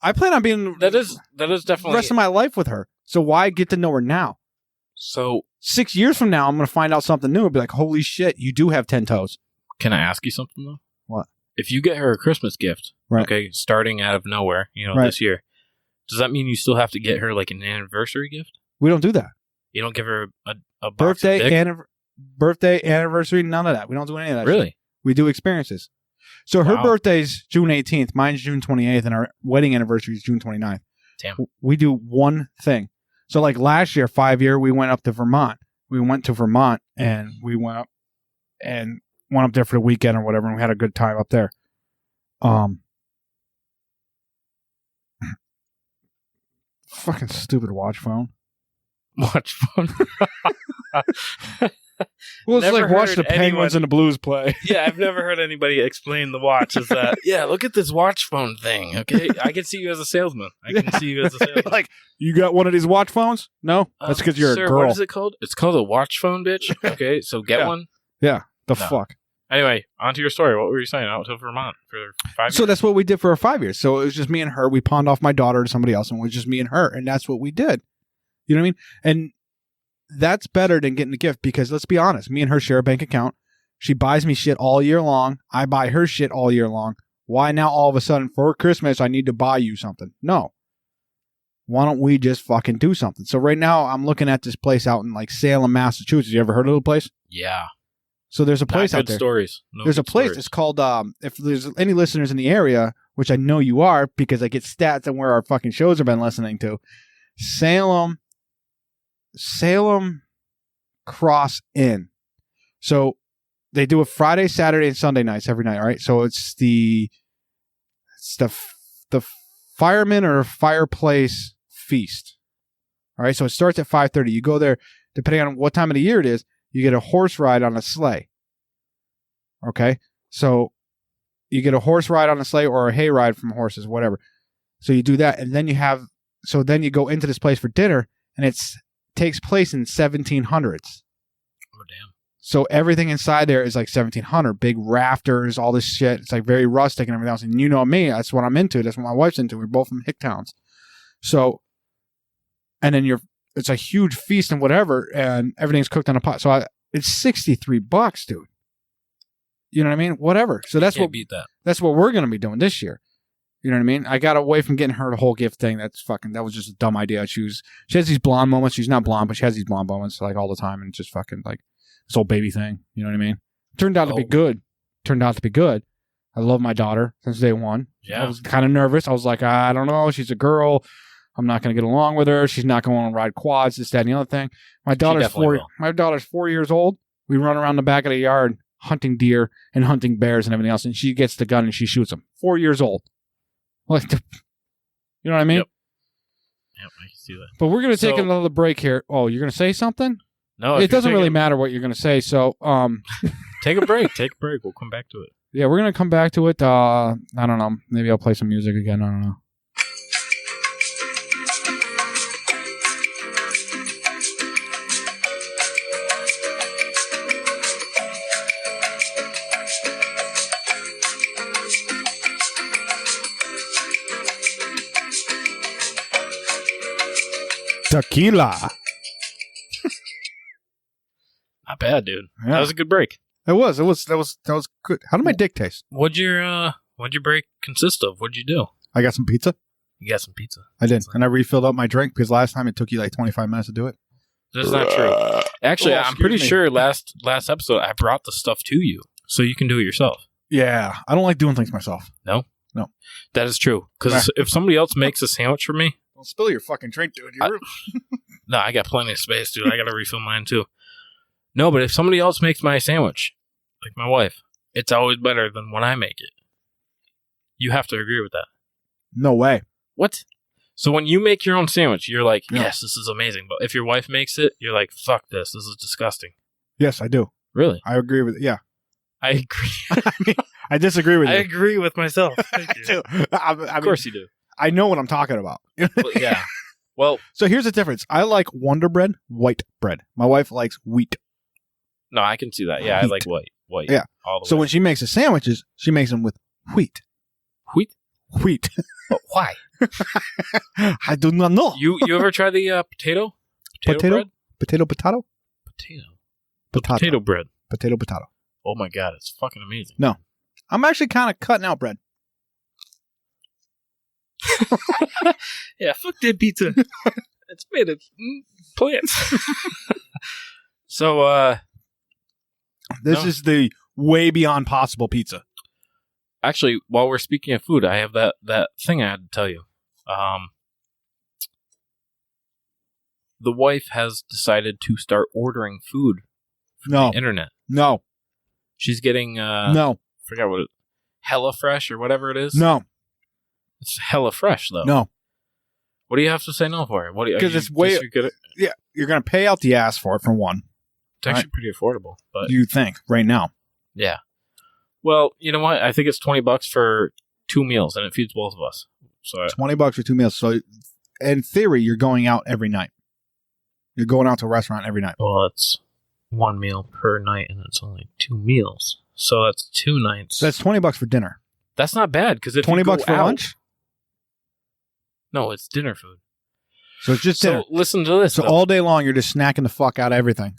I plan on being That is the definitely. rest of my life with her. So why get to know her now? So 6 years from now, I'm going to find out something new and be like, holy shit, you do have 10 toes. can I ask you something though? What? If you get her a Christmas gift, Right. okay, starting out of nowhere, you know, Right. this year, does that mean you still have to get her like an anniversary gift? We don't do that. You don't give her a box of dick? Birthday, anniversary, none of that. We don't do any of that. Really? Shit. We do experiences. So her Wow. birthday's June 18th, mine's June 28th, and our wedding anniversary is June 29th. Damn. We do one thing. So like last year, 5-year, we went up to Vermont. We went to Vermont and we went up there for the weekend or whatever, and we had a good time up there. Fucking stupid watch phone. Watch phone. Well, it's Never like watch heard the Penguins anyone- and the Blues play. Yeah, I've never heard anybody explain the watch as that. Yeah, look at this watch phone thing. Okay, I can see you as a salesman. I can see you as a salesman. Like, you got one of these watch phones? No, that's because you're Sir, a girl. What is it called? It's called a watch phone, bitch. Okay, so get Yeah. one. The No. fuck. Anyway, on to your story. What were you saying? Out to Vermont for 5 years? So that's what we did for 5 years. So it was just me and her. We pawned off my daughter to somebody else, and it was just me and her, and that's what we did. You know what I mean? And that's better than getting a gift because let's be honest, me and her share a bank account. She buys me shit all year long. I buy her shit all year long. Why now all of a sudden for Christmas I need to buy you something? No. Why don't we just fucking do something? So right now I'm looking at this place out in like Salem, Massachusetts. You ever heard of the place? Yeah. So there's a place Not out good there. stories. No There's a good place. stories. It's called. If there's any listeners in the area, which I know you are, because I get stats on where our fucking shows have been listening to, Salem Cross Inn. So they do a Friday, Saturday, and Sunday nights every night. All right. So it's the fireman or fireplace feast. All right. So it starts at 5:30. You go there, depending on what time of the year it is. You get a horse ride on a sleigh. Okay. So you get a horse ride on a sleigh or a hay ride from horses, whatever. So you do that. And then then you go into this place for dinner and takes place in 1700s. Oh, damn. So everything inside there is like 1700, big rafters, all this shit. It's like very rustic and everything else. And you know me, that's what I'm into. That's what my wife's into. We're both from hick towns. So, and then it's a huge feast and whatever, and everything's cooked on a pot. So it's $63, dude. You know what I mean? Whatever. So that's Can't beat that. that's what we're gonna be doing this year. You know what I mean? I got away from getting her the whole gift thing. That was just a dumb idea. She has these blonde moments. She's not blonde, but she has these blonde moments like all the time, and it's just fucking like this old baby thing. You know what I mean? Turned out to be good. I love my daughter since day one. Yeah. I was kind of nervous. I was like, I don't know. She's a girl. I'm not going to get along with her. She's not going to ride quads, this, that, and the other thing. My daughter's definitely will. 4. My daughter's 4 years old. We run around the back of the yard hunting deer and hunting bears and everything else, and she gets the gun and she shoots them. 4 years old. Like, you know what I mean? Yep. Yep, I can see that. But we're going to take So- another break here. Oh, you're going to say something? No, It doesn't really matter what you're going to say. So, Take a break. Take a break. We'll come back to it. yeah, we're going to come back to it. I don't know. Maybe I'll play some music again. I don't know. Tequila. Not bad, dude. Yeah. That was a good break. That was good. How did my dick taste? What'd your break consist of? What'd you do? I got some pizza. You got some pizza. I did, and I refilled up my drink because last time it took you like 25 minutes to do it. That's not true. Actually, Oh, I'm pretty excuse me. sure last episode I brought the stuff to you, so you can do it yourself. Yeah, I don't like doing things myself. That is true. Because if somebody else makes a sandwich for me, Don't spill your fucking drink, dude. no, I got plenty of space, dude. I got to refill mine too. No, but if somebody else makes my sandwich, like my wife, it's always better than when I make it. You have to agree with that. No way. What? So when you make your own sandwich, you're like, Yeah. yes, this is amazing. But if your wife makes it, you're like, fuck this. This is disgusting. Yes, I do. Really? I agree with. Yeah, I agree. I mean, I disagree with I you. agree with myself. Thank you. do. I Of mean, course you do. I know what I'm talking about. But yeah. Well, So here's the difference. I like Wonder Bread, white bread. My wife likes wheat. no, I can see that. Yeah, I Wheat. like white. White. Yeah. All the So way. when she makes the sandwiches, she makes them with wheat. Wheat? Wheat. But why? I do not know. You ever try the potato? Potato? bread? Potato. Potato. Potato bread. Potato. Oh my god, it's fucking amazing. I'm actually kind of cutting out bread. Yeah, fuck that pizza. It's made of plants. So, This No. is the way beyond possible pizza. actually, while we're speaking of food, I have that thing I had to tell you. The wife has decided to start ordering food from No. the internet. No. She's getting No. forgot what it, HelloFresh or whatever it is. No. It's HelloFresh though. No. What do you have to say no for? What do you? 'Cause it's way- You're good at, Yeah. You're going to pay out the ass for it, for one. It's actually pretty affordable. But You think right now? yeah. Well, you know what? I think it's $20 for 2 meals, and it feeds both of us. So $20 for 2 meals. So in theory, you're going out every night. You're going out to a restaurant every night. well, it's 1 meal per night, and it's only 2 meals. So that's 2 nights. So that's $20 for dinner. That's not bad because if $20 you go for out, lunch. no, it's dinner food. So it's just dinner. So listen to this. So though. all day long, you're just snacking the fuck out of everything.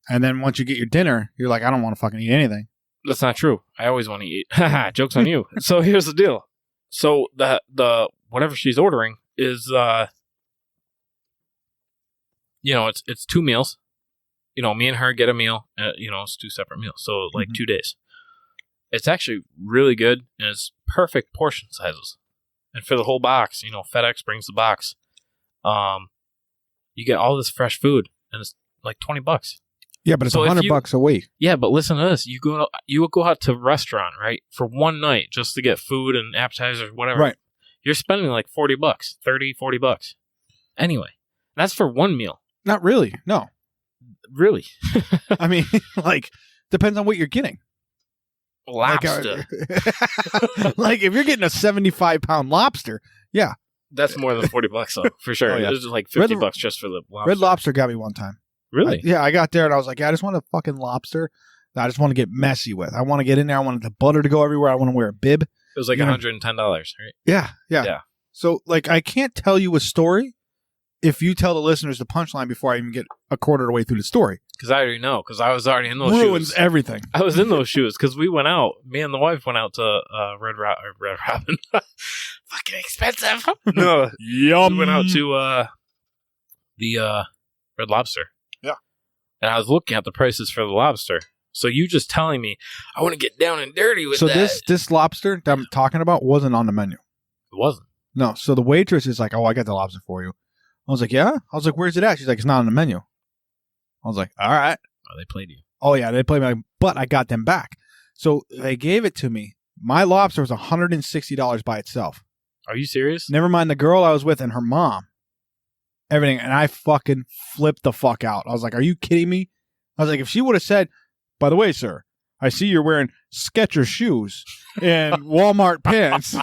And then once you get your dinner, you're like, I don't want to fucking eat anything. That's not true. I always want to eat. Haha, joke's on you. So here's the deal. So the whatever she's ordering is it's 2 meals. Me and her get a meal. It's 2 separate meals. So like 2 days. It's actually really good, and it's perfect portion sizes. And for the whole box, FedEx brings the box. You get all this fresh food, and it's like $20. Yeah, but it's So if $100 a week. Yeah, but listen to this. You would go out to a restaurant, right, for one night just to get food and appetizers, whatever. Right. You're spending like $40, $30-$40. Anyway, that's for one meal. Not really. No. Really? I mean, like, depends on what you're getting. Lobster. Like if you're getting a 75-pound lobster, yeah. That's more than $40 though, for sure. Oh, yeah. It's like $50 just for the lobster. Red Lobster got me one time. Really? I got there and I was like, I just want a fucking lobster that I just want to get messy with. I want to get in there. I want the butter to go everywhere. I want to wear a bib. It was like $110, right? Yeah. So, like, I can't tell you a story if you tell the listeners the punchline before I even get a quarter of the way through the story. Because I already know, because I was already in those shoes. Ruins everything. I was in those shoes because we went out. Me and the wife went out to Red Robin. Fucking expensive. No. Yum. We went out to the Red Lobster. Yeah. And I was looking at the prices for the lobster. So you just telling me, I want to get down and dirty with So that. this lobster that I'm talking about wasn't on the menu. It wasn't. No. So the waitress is like, oh, I got the lobster for you. I was like, yeah? I was like, where's it at? She's like, it's not on the menu. I was like, all right. Oh, they played you. Oh, yeah, they played me, but I got them back. So they gave it to me. My lobster was $160 by itself. Are you serious? Never mind the girl I was with and her mom. Everything. And I fucking flipped the fuck out. I was like, are you kidding me? I was like, if she would have said, by the way, sir, I see you're wearing Skechers shoes and Walmart pants.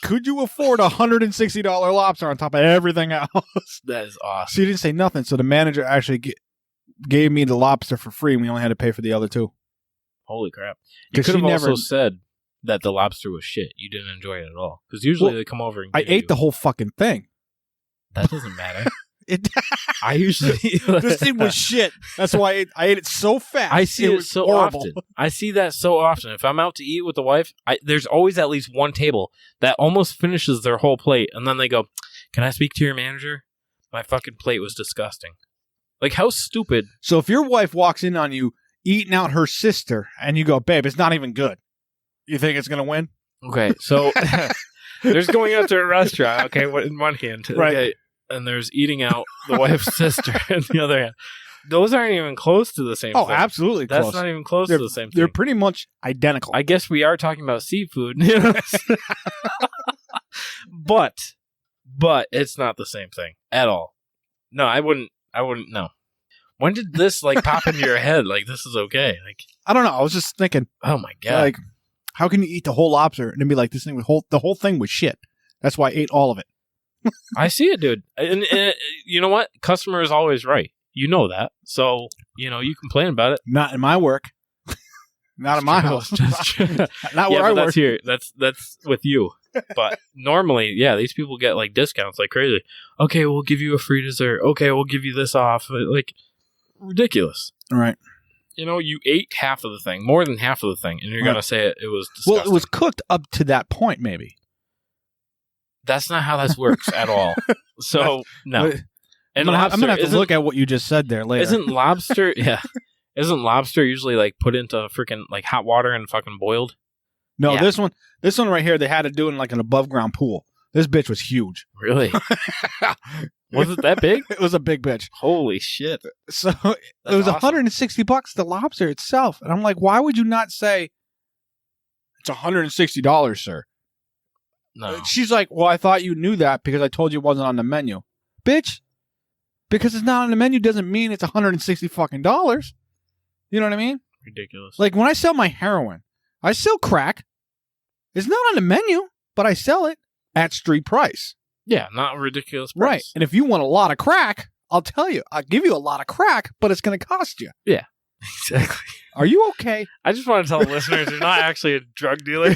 Could you afford a $160 lobster on top of everything else? That is awesome. She didn't say nothing. So the manager actually gave me the lobster for free, and we only had to pay for the other two. Holy crap. You 'Cause could have she also never- said that the lobster was shit. You didn't enjoy it at all. Because usually they come over and I give ate you- the whole fucking thing. That doesn't matter. It, I usually... this thing was shit. That's why I ate it so fast. I see it was so horrible. often. I see that so often. If I'm out to eat with the wife, there's always at least one table that almost finishes their whole plate, and then they go, "Can I speak to your manager? My fucking plate was disgusting." Like, how stupid. So if your wife walks in on you eating out her sister, and you go, babe, it's not even good, you think it's going to win? Okay, so there's going out to a restaurant, okay, in one hand. Right. Okay, and there's eating out the wife's sister in the other hand. Those aren't even close to the same Oh, thing. absolutely That's close. not even close They're- to the same They're thing. pretty much identical. I guess we are talking about seafood, you know? but it's not the same thing at all. No, I wouldn't no. When did this pop into your head? Like, this is okay. Like, I don't know. I was just thinking, oh my God. like, how can you eat the whole lobster and then be like, the whole thing was shit? That's why I ate all of it. I see it, dude. And you know what? Customer is always right. You know that. So, you complain about it. Not in my work. Not in my house. Not where I but work. that's here. That's with you. But normally, yeah, these people get discounts like crazy. Okay, we'll give you a free dessert. Okay, we'll give you this off. Like, ridiculous. All right. You ate half of the thing, more than half of the thing, and you're Right. going to say it was disgusting. Well, it was cooked up to that point, maybe. That's not how this works at all. So, no. But And I'm lobster, gonna have to isn't- look at what you just said there later. Isn't lobster, isn't lobster usually put into freaking hot water and fucking boiled? No, Yeah. this one right here, they had to do it in an above ground pool. This bitch was huge. Really? Was it that big? It was a big bitch. Holy shit. So it That's was awesome. $160 the lobster itself. And I'm like, why would you not say it's $160, sir? No. She's like, well, I thought you knew that because I told you it wasn't on the menu. Bitch, Because it's not on the menu doesn't mean it's $160 fucking dollars. You know what I mean? Ridiculous. Like when I sell my heroin, I sell crack. It's not on the menu, but I sell it at street price. Yeah, not a ridiculous price. Right. And if you want a lot of crack, I'll tell you, I'll give you a lot of crack, but it's going to cost you. Yeah, exactly. Are you okay? I just want to tell the listeners you're not actually a drug dealer.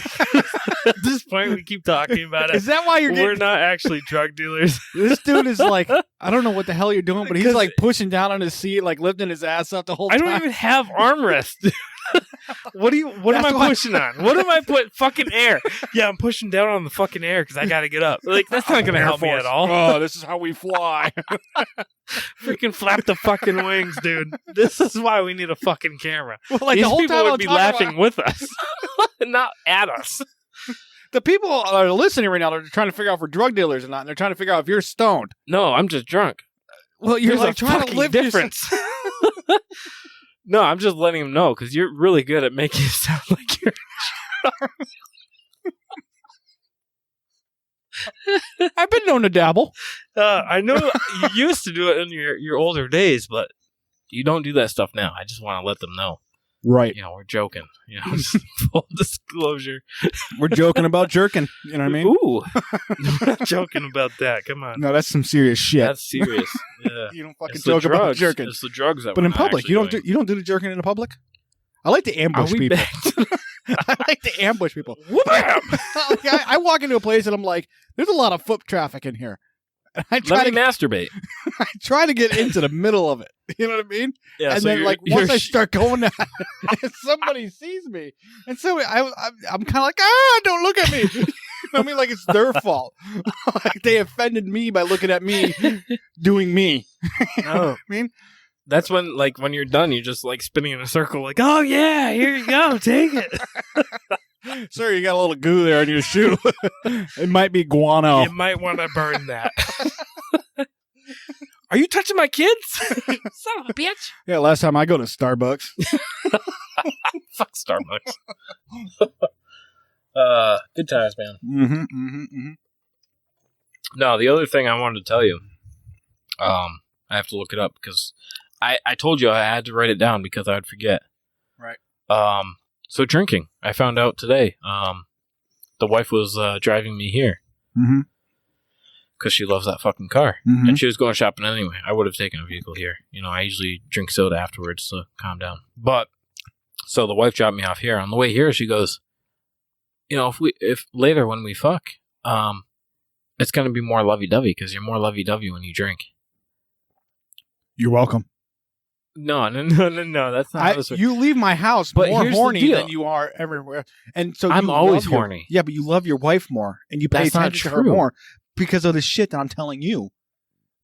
At this point, we keep talking about it. Is that why you're We're not actually drug dealers. This dude is like, I don't know what the hell you're doing, but he's like pushing down on his seat, like lifting his ass up the whole time. I don't even have armrest. What am I pushing on? What am I put fucking air? Yeah, I'm pushing down on the fucking air because I got to get up. Like, that's not going to help me at all. Oh, this is how we fly. Freaking flap the fucking wings, dude. This is why we need a fucking camera. Well, like These the whole people time would be laughing about, with us, not at us. the people are listening right now. They're trying to figure out if we're drug dealers or not. And they're trying to figure out if you're stoned. No, I'm just drunk. Well, you're There's like a trying to fucking live difference. No, I'm just letting them know because you're really good at making it sound like you're. I've been known to dabble. I know you used to do it in your older days, but you don't do that stuff now. I just want to let them know. Right. You know, we're joking. You know, just full disclosure. We're joking about jerking. You know what I mean? Ooh. We're not joking about that. Come on. No, that's some serious shit. That's serious. Yeah. You don't fucking It's the joke about drugs. jerking. It's the drugs that But we're in not public, actually you don't doing. do the jerking in the public? I like to ambush Are we people. back? I like to ambush people. Whoop-am! Like, I walk into a place and I'm like, there's a lot of foot traffic in here. And I try Let me to masturbate. I try to get into the middle of it. You know what I mean? Yeah, And so then you're- like you're once I start going down, and somebody sees me, and so I'm kind of like, don't look at me. You know what I mean? Like it's their fault. Like they offended me by looking at me doing me. No. I mean, That's when, like, when you're done, you're just like spinning in a circle, like, oh yeah, here you go, take it. sir, you got a little goo there on your shoe. It might be guano. You might want to burn that. Are you touching my kids? Son of a bitch. Yeah, last time I go to Starbucks. Fuck Starbucks. Good times, man. No, the other thing I wanted to tell you, I have to look it up because I told you I had to write it down because I would forget. Right. So drinking, I found out today. The wife was driving me here because she loves that fucking car, and she was going shopping anyway. I would have taken a vehicle here. You know, I usually drink soda afterwards to calm down. But so the wife dropped me off here. On the way here, she goes, you know, if later when we fuck, it's going to be more lovey-dovey because you're more lovey-dovey when you drink. You're welcome. No. That's not how this works. You leave my house But more here's the horny deal. than you are everywhere, and so I'm you always love your- horny. Yeah, but you love your wife more, and you pay That's not attention to her true. more because of the shit that I'm telling you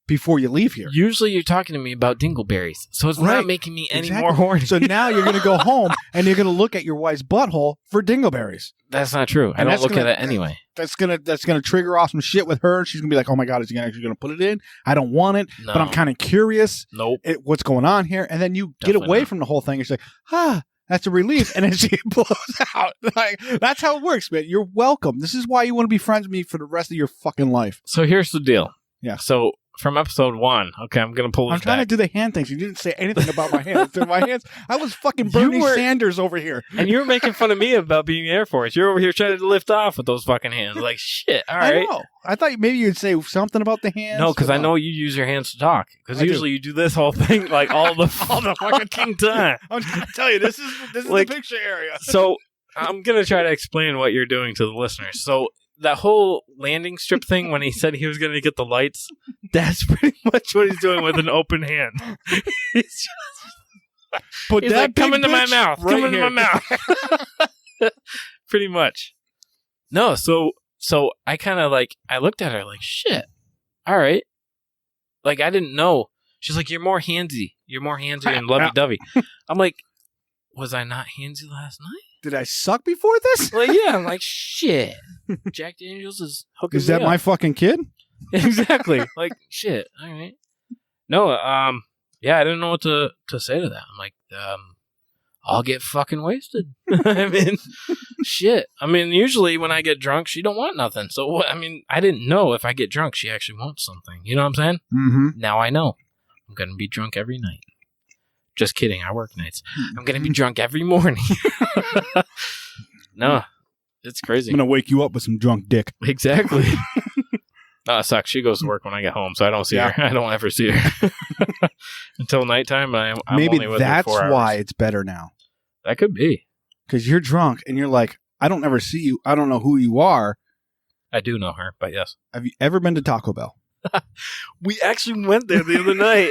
before you leave here. Usually you're talking to me about dingleberries, so it's Right. not making me any Exactly. more horny. So now you're going to go home and you're going to look at your wife's butthole for dingleberries. That's not true. I And don't that's look gonna- at it anyway. That's gonna trigger off some shit with her. She's gonna be like, "Oh my god, is he actually gonna put it in? I don't want it, No. but I'm kind of curious. Nope. What's going on here?" And then you Definitely get away not. from the whole thing. And she's like, that's a relief. And then she blows out. Like that's how it works, man. You're welcome. This is why you want to be friends with me for the rest of your fucking life. So here's the deal. Yeah. So from episode 1, okay, I'm going to pull this I'm trying back. to do the hand things. You didn't say anything about my hands. My hands. I was fucking You Bernie were- Sanders over here. And you were making fun of me about being Air Force. You're over here trying to lift off with those fucking hands. Like, shit. All I right. know. I thought maybe you'd say something about the hands. No, because I but know you use your hands to talk. Because I do. usually you do this whole thing like all the fucking time. I'm trying to tell you, this is Like- the picture area. So I'm going to try to explain what you're doing to the listeners. So that whole landing strip thing when he said he was going to get the lights, that's pretty much what he's doing with an open hand. He's Put He's like, come into my mouth. right Come into here. my mouth. Pretty much. No, so I kind of like, I looked at her like, shit. All right. Like, I didn't know. She's like, you're more handsy. You're more handsy and lovey-dovey. I'm like, was I not handsy last night? Did I suck before this? Like, yeah. I'm like, shit. Jack Daniels is hooking Is that me my up. fucking kid? Exactly. Like, shit. All right. No, yeah, I didn't know what to say to that. I'm like, I'll get fucking wasted. I mean, shit. I mean, usually when I get drunk, she don't want nothing. So, what? I mean, I didn't know if I get drunk, she actually wants something. You know what I'm saying? Mm-hmm. Now I know. I'm going to be drunk every night. Just kidding. I work nights. I'm going to be drunk every morning. No, it's crazy. I'm going to wake you up with some drunk dick. Exactly. No, it sucks. She goes to work when I get home, so I don't see her. I don't ever see her until nighttime. I'm Maybe only with that's her 4 hours. why it's better now. That could be. Because you're drunk and you're like, I don't ever see you. I don't know who you are. I do know her, but yes. Have you ever been to Taco Bell? We actually went there the other night.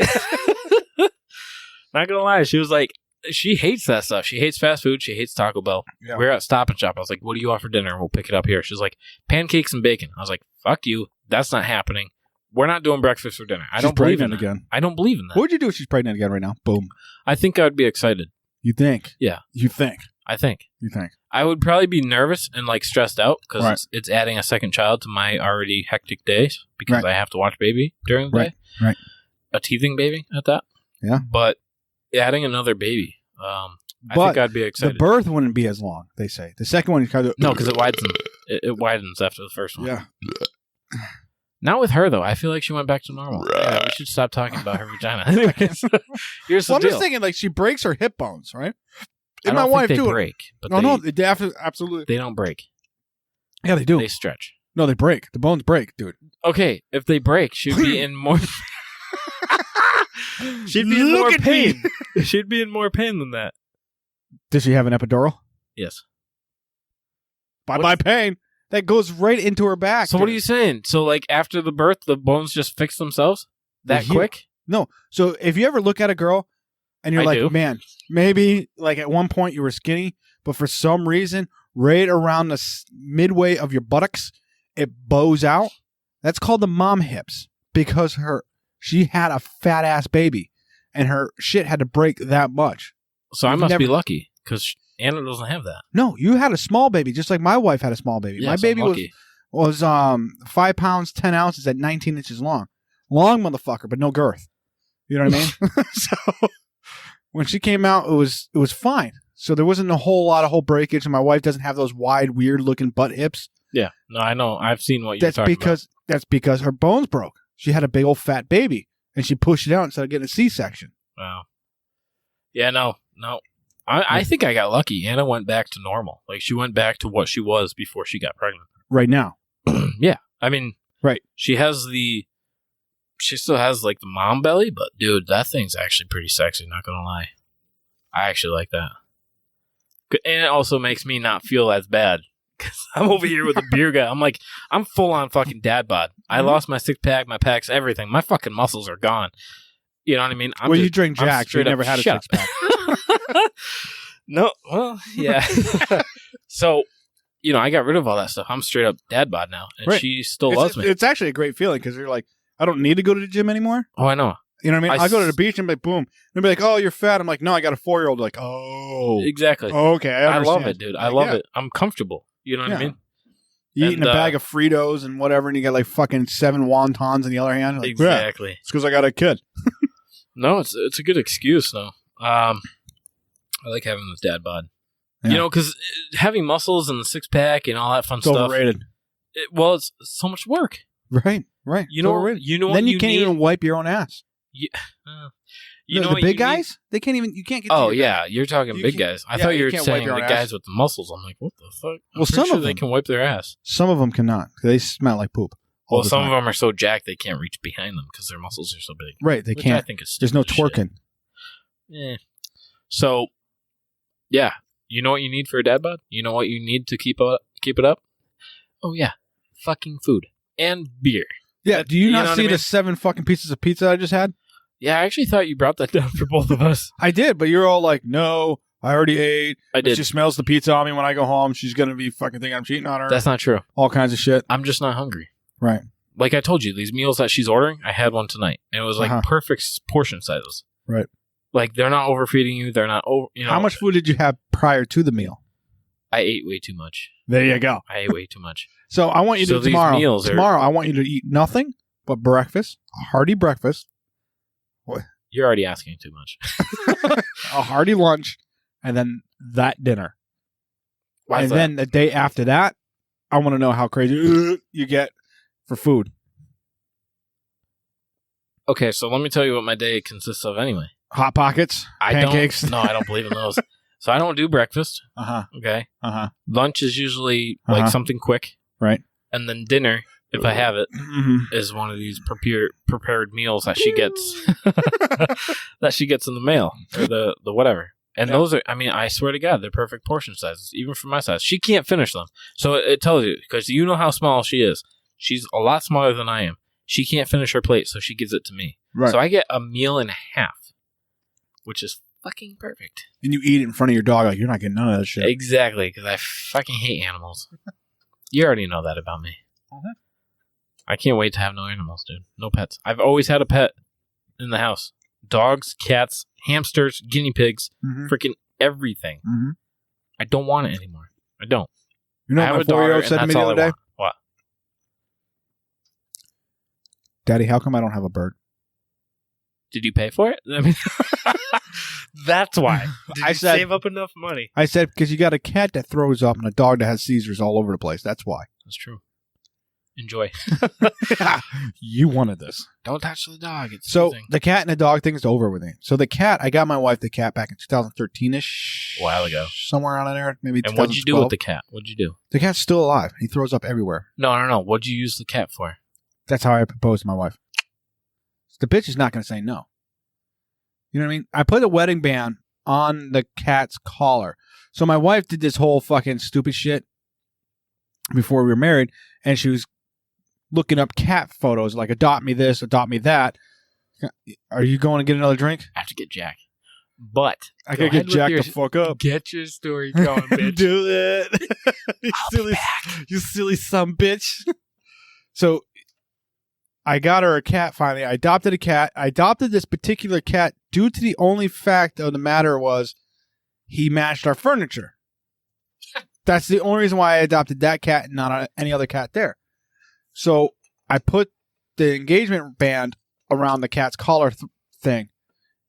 Not gonna lie, she was like, she hates that stuff. She hates fast food. She hates Taco Bell. Yeah. We're at Stop and Shop. I was like, what do you want for dinner? We'll pick it up here. She's like, pancakes and bacon. I was like, fuck you. That's not happening. We're not doing breakfast for dinner. I don't believe in that. Again. I don't believe in that. What would you do if she's pregnant again right now? Boom. I think I would be excited. You think? Yeah. You think? I think. You think? I would probably be nervous and like stressed out because Right. it's adding a second child to my already hectic days because Right. I have to watch baby during the day. Right. A teething baby at that. Yeah. But adding another baby, I But think I'd be the excited. birth wouldn't be as long, they say. The second one is kind of... No, because it widens. It widens after the first one. Yeah. Not with her though. I feel like she went back to normal. Yeah, we should stop talking about her vagina. Anyways, here's the Well, I'm deal. just thinking, like, she breaks her hip bones, right? I And don't my wife, think they too. break, but No, they absolutely... they don't break. Yeah, they do. They stretch. No, they break. The bones break, dude. Okay, if they break, she'd be in more. She'd be in Look more at me. pain. She'd be in more pain than that. Does she have an epidural? Yes. Bye-bye pain. That goes right into her back. So what are dude. you saying? So like after the birth, the bones just fix themselves that Yeah. quick? No. So if you ever look at a girl and you're I like, do. man, maybe like at one point you were skinny, but for some reason, right around the midway of your buttocks, it bows out. That's called the mom hips because she had a fat ass baby and her shit had to break that much. So I You've must be never- lucky because Anna doesn't have that. No, you had a small baby, just like my wife had a small baby. Yeah, My so I'm baby lucky. was 5 pounds 10 ounces at 19 inches long. Long motherfucker, but no girth. You know what I mean? So when she came out, it was fine. So there wasn't a whole lot of whole breakage, and my wife doesn't have those wide, weird looking butt hips. Yeah. No, I know. I've seen what you're talking about. That's because her bones broke. She had a big old fat baby, and she pushed it out instead of getting a C-section. Wow. Yeah, no. I think I got lucky. Anna went back to normal. Like she went back to what she was before she got pregnant. Right now. Yeah. I mean, Right. She still has like the mom belly, but dude, that thing's actually pretty sexy, not gonna lie. I actually like that. And it also makes me not feel as bad. Because I'm over here with a beer guy. I'm like, I'm full on fucking dad bod. I lost my 6-pack, my packs, everything. My fucking muscles are gone. You know what I mean? You drink I'm Jack, you straight up- never had a shut up. six-pack. No, well, yeah. So, I got rid of all that stuff. I'm straight up dad bod now. And Right. she still loves me. It's actually a great feeling because you're like, I don't need to go to the gym anymore. Oh, I know. You know what I mean? I I go to s- the beach and be like, boom. They'll be like, oh, you're fat. I'm like, no, I got a 4-year-old. Like, oh. Exactly. Okay, I I love understand. it, dude. I love Yeah. it. I'm comfortable. You know what I Yeah. mean? You eating And, a bag of Fritos and whatever, and you got like fucking 7 wontons in the other hand. You're like, yeah, Exactly. it's because I got a kid. No, it's a good excuse, though. I like having this dad bod. Yeah. Because having muscles and the 6-pack and all that fun It's stuff. overrated. It's so much work. Right. You It's know, overrated. you know what Then you can't need? even wipe your own ass. You know the what big you need? guys, they can't even. You can't get. to Oh your- yeah, you're talking You big can't- guys. I yeah, thought you you were can't wipe saying your the ass. guys with the muscles. I'm like, what the fuck? Well, some of they them- can wipe their ass. Some of them cannot. They smell like poop. all Well, the some time. of them are so jacked they can't reach behind them because their muscles are so big. Right, they Which I can't. think is There's no stupid as shit. twerking. Yeah. So, yeah, you know what you need for a dad bod? You know what you need to keep it up? Oh yeah, fucking food and beer. Yeah. Do you you know not what see I mean? the 7 fucking pieces of pizza I just had? Yeah, I actually thought you brought that down for both of us. I did, but you're all like, no, I already ate. I did. She smells the pizza on me when I go home. She's gonna be fucking thinking I'm cheating on her. That's not true. all kinds of shit. I'm just not hungry. Right. Like I told you, these meals that she's ordering, I had one tonight, and it was like Uh-huh. perfect portion sizes. Right. Like they're not overfeeding you. They're not over. How much food did you have prior to the meal? I ate way too much. There you go. I ate way too much. So I want you to So do these tomorrow. meals are- Tomorrow I want you to eat nothing but breakfast, a hearty breakfast, You're already asking too much. a hearty lunch, and then that dinner. Why is and that? then the day after that, I want to know how crazy you get for food. Okay, so let me tell you what my day consists of anyway. Hot Pockets? Pancakes? No, I don't believe in those. So I don't do breakfast. Uh-huh. Okay. Uh-huh. Lunch is usually like something quick. Right. And then dinner, if I have it, is one of these prepared meals that she gets in the mail or the whatever. And those are, I mean, I swear to God, they're perfect portion sizes, even for my size. She can't finish them. So it tells you, because you know how small she is. She's a lot smaller than I am. She can't finish her plate, so she gives it to me. Right. So I get a meal and a half, which is fucking perfect. And you eat it in front of your dog, like, you're not getting none of that shit. Exactly, because I fucking hate animals. You already know that about me. Uh-huh. I can't wait to have no animals, dude. No pets. I've always had a pet in the house. Dogs, cats, hamsters, guinea pigs, freaking everything. Mm-hmm. I don't want it anymore. I don't. You know what my 4-year-old said to me the other day? What? Daddy, how come I don't have a bird? Did you pay for it? I mean, that's why. Did you save up enough money? I said, because you got a cat that throws up and a dog that has seizures all over the place. That's why. That's true. Enjoy. You wanted this. Don't touch the dog. It's so the cat and the dog thing is over with me. So the cat, I got my wife the cat back in 2013-ish. A while ago. Somewhere around there. Maybe 2012. And what'd you do with the cat? What'd you do? The cat's still alive. He throws up everywhere. No. What'd you use the cat for? That's how I proposed to my wife. The bitch is not going to say no. You know what I mean? I put a wedding band on the cat's collar. So my wife did this whole fucking stupid shit before we were married, and she was looking up cat photos, like adopt me this, adopt me that. Are you going to get another drink? I have to get Jack. But I gotta get Jack the fuck up. Get your story going, bitch. Do it. You silly son bitch. So I got her a cat finally. I adopted a cat. I adopted this particular cat due to the only fact of the matter was he matched our furniture. That's the only reason why I adopted that cat and not any other cat there. So I put the engagement band around the cat's collar thing,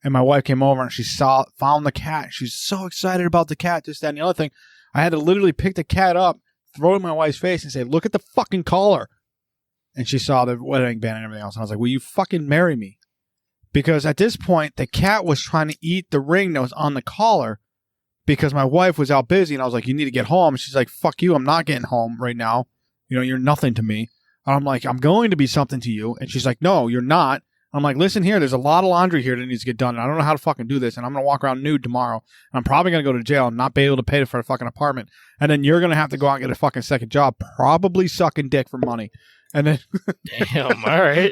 and my wife came over and she found the cat. She's so excited about the cat, this, that, and the other thing. I had to literally pick the cat up, throw it in my wife's face, and say, "Look at the fucking collar." And she saw the wedding band and everything else. And I was like, "Will you fucking marry me?" Because at this point, the cat was trying to eat the ring that was on the collar because my wife was out busy. And I was like, "You need to get home." And she's like, "Fuck you. I'm not getting home right now. You know, you're nothing to me." And I'm like, "I'm going to be something to you." And she's like, "No, you're not." I'm like, "Listen here, there's a lot of laundry here that needs to get done. And I don't know how to fucking do this. And I'm going to walk around nude tomorrow. And I'm probably going to go to jail and not be able to pay for a fucking apartment. And then you're going to have to go out and get a fucking second job, probably sucking dick for money." And then, damn, all right.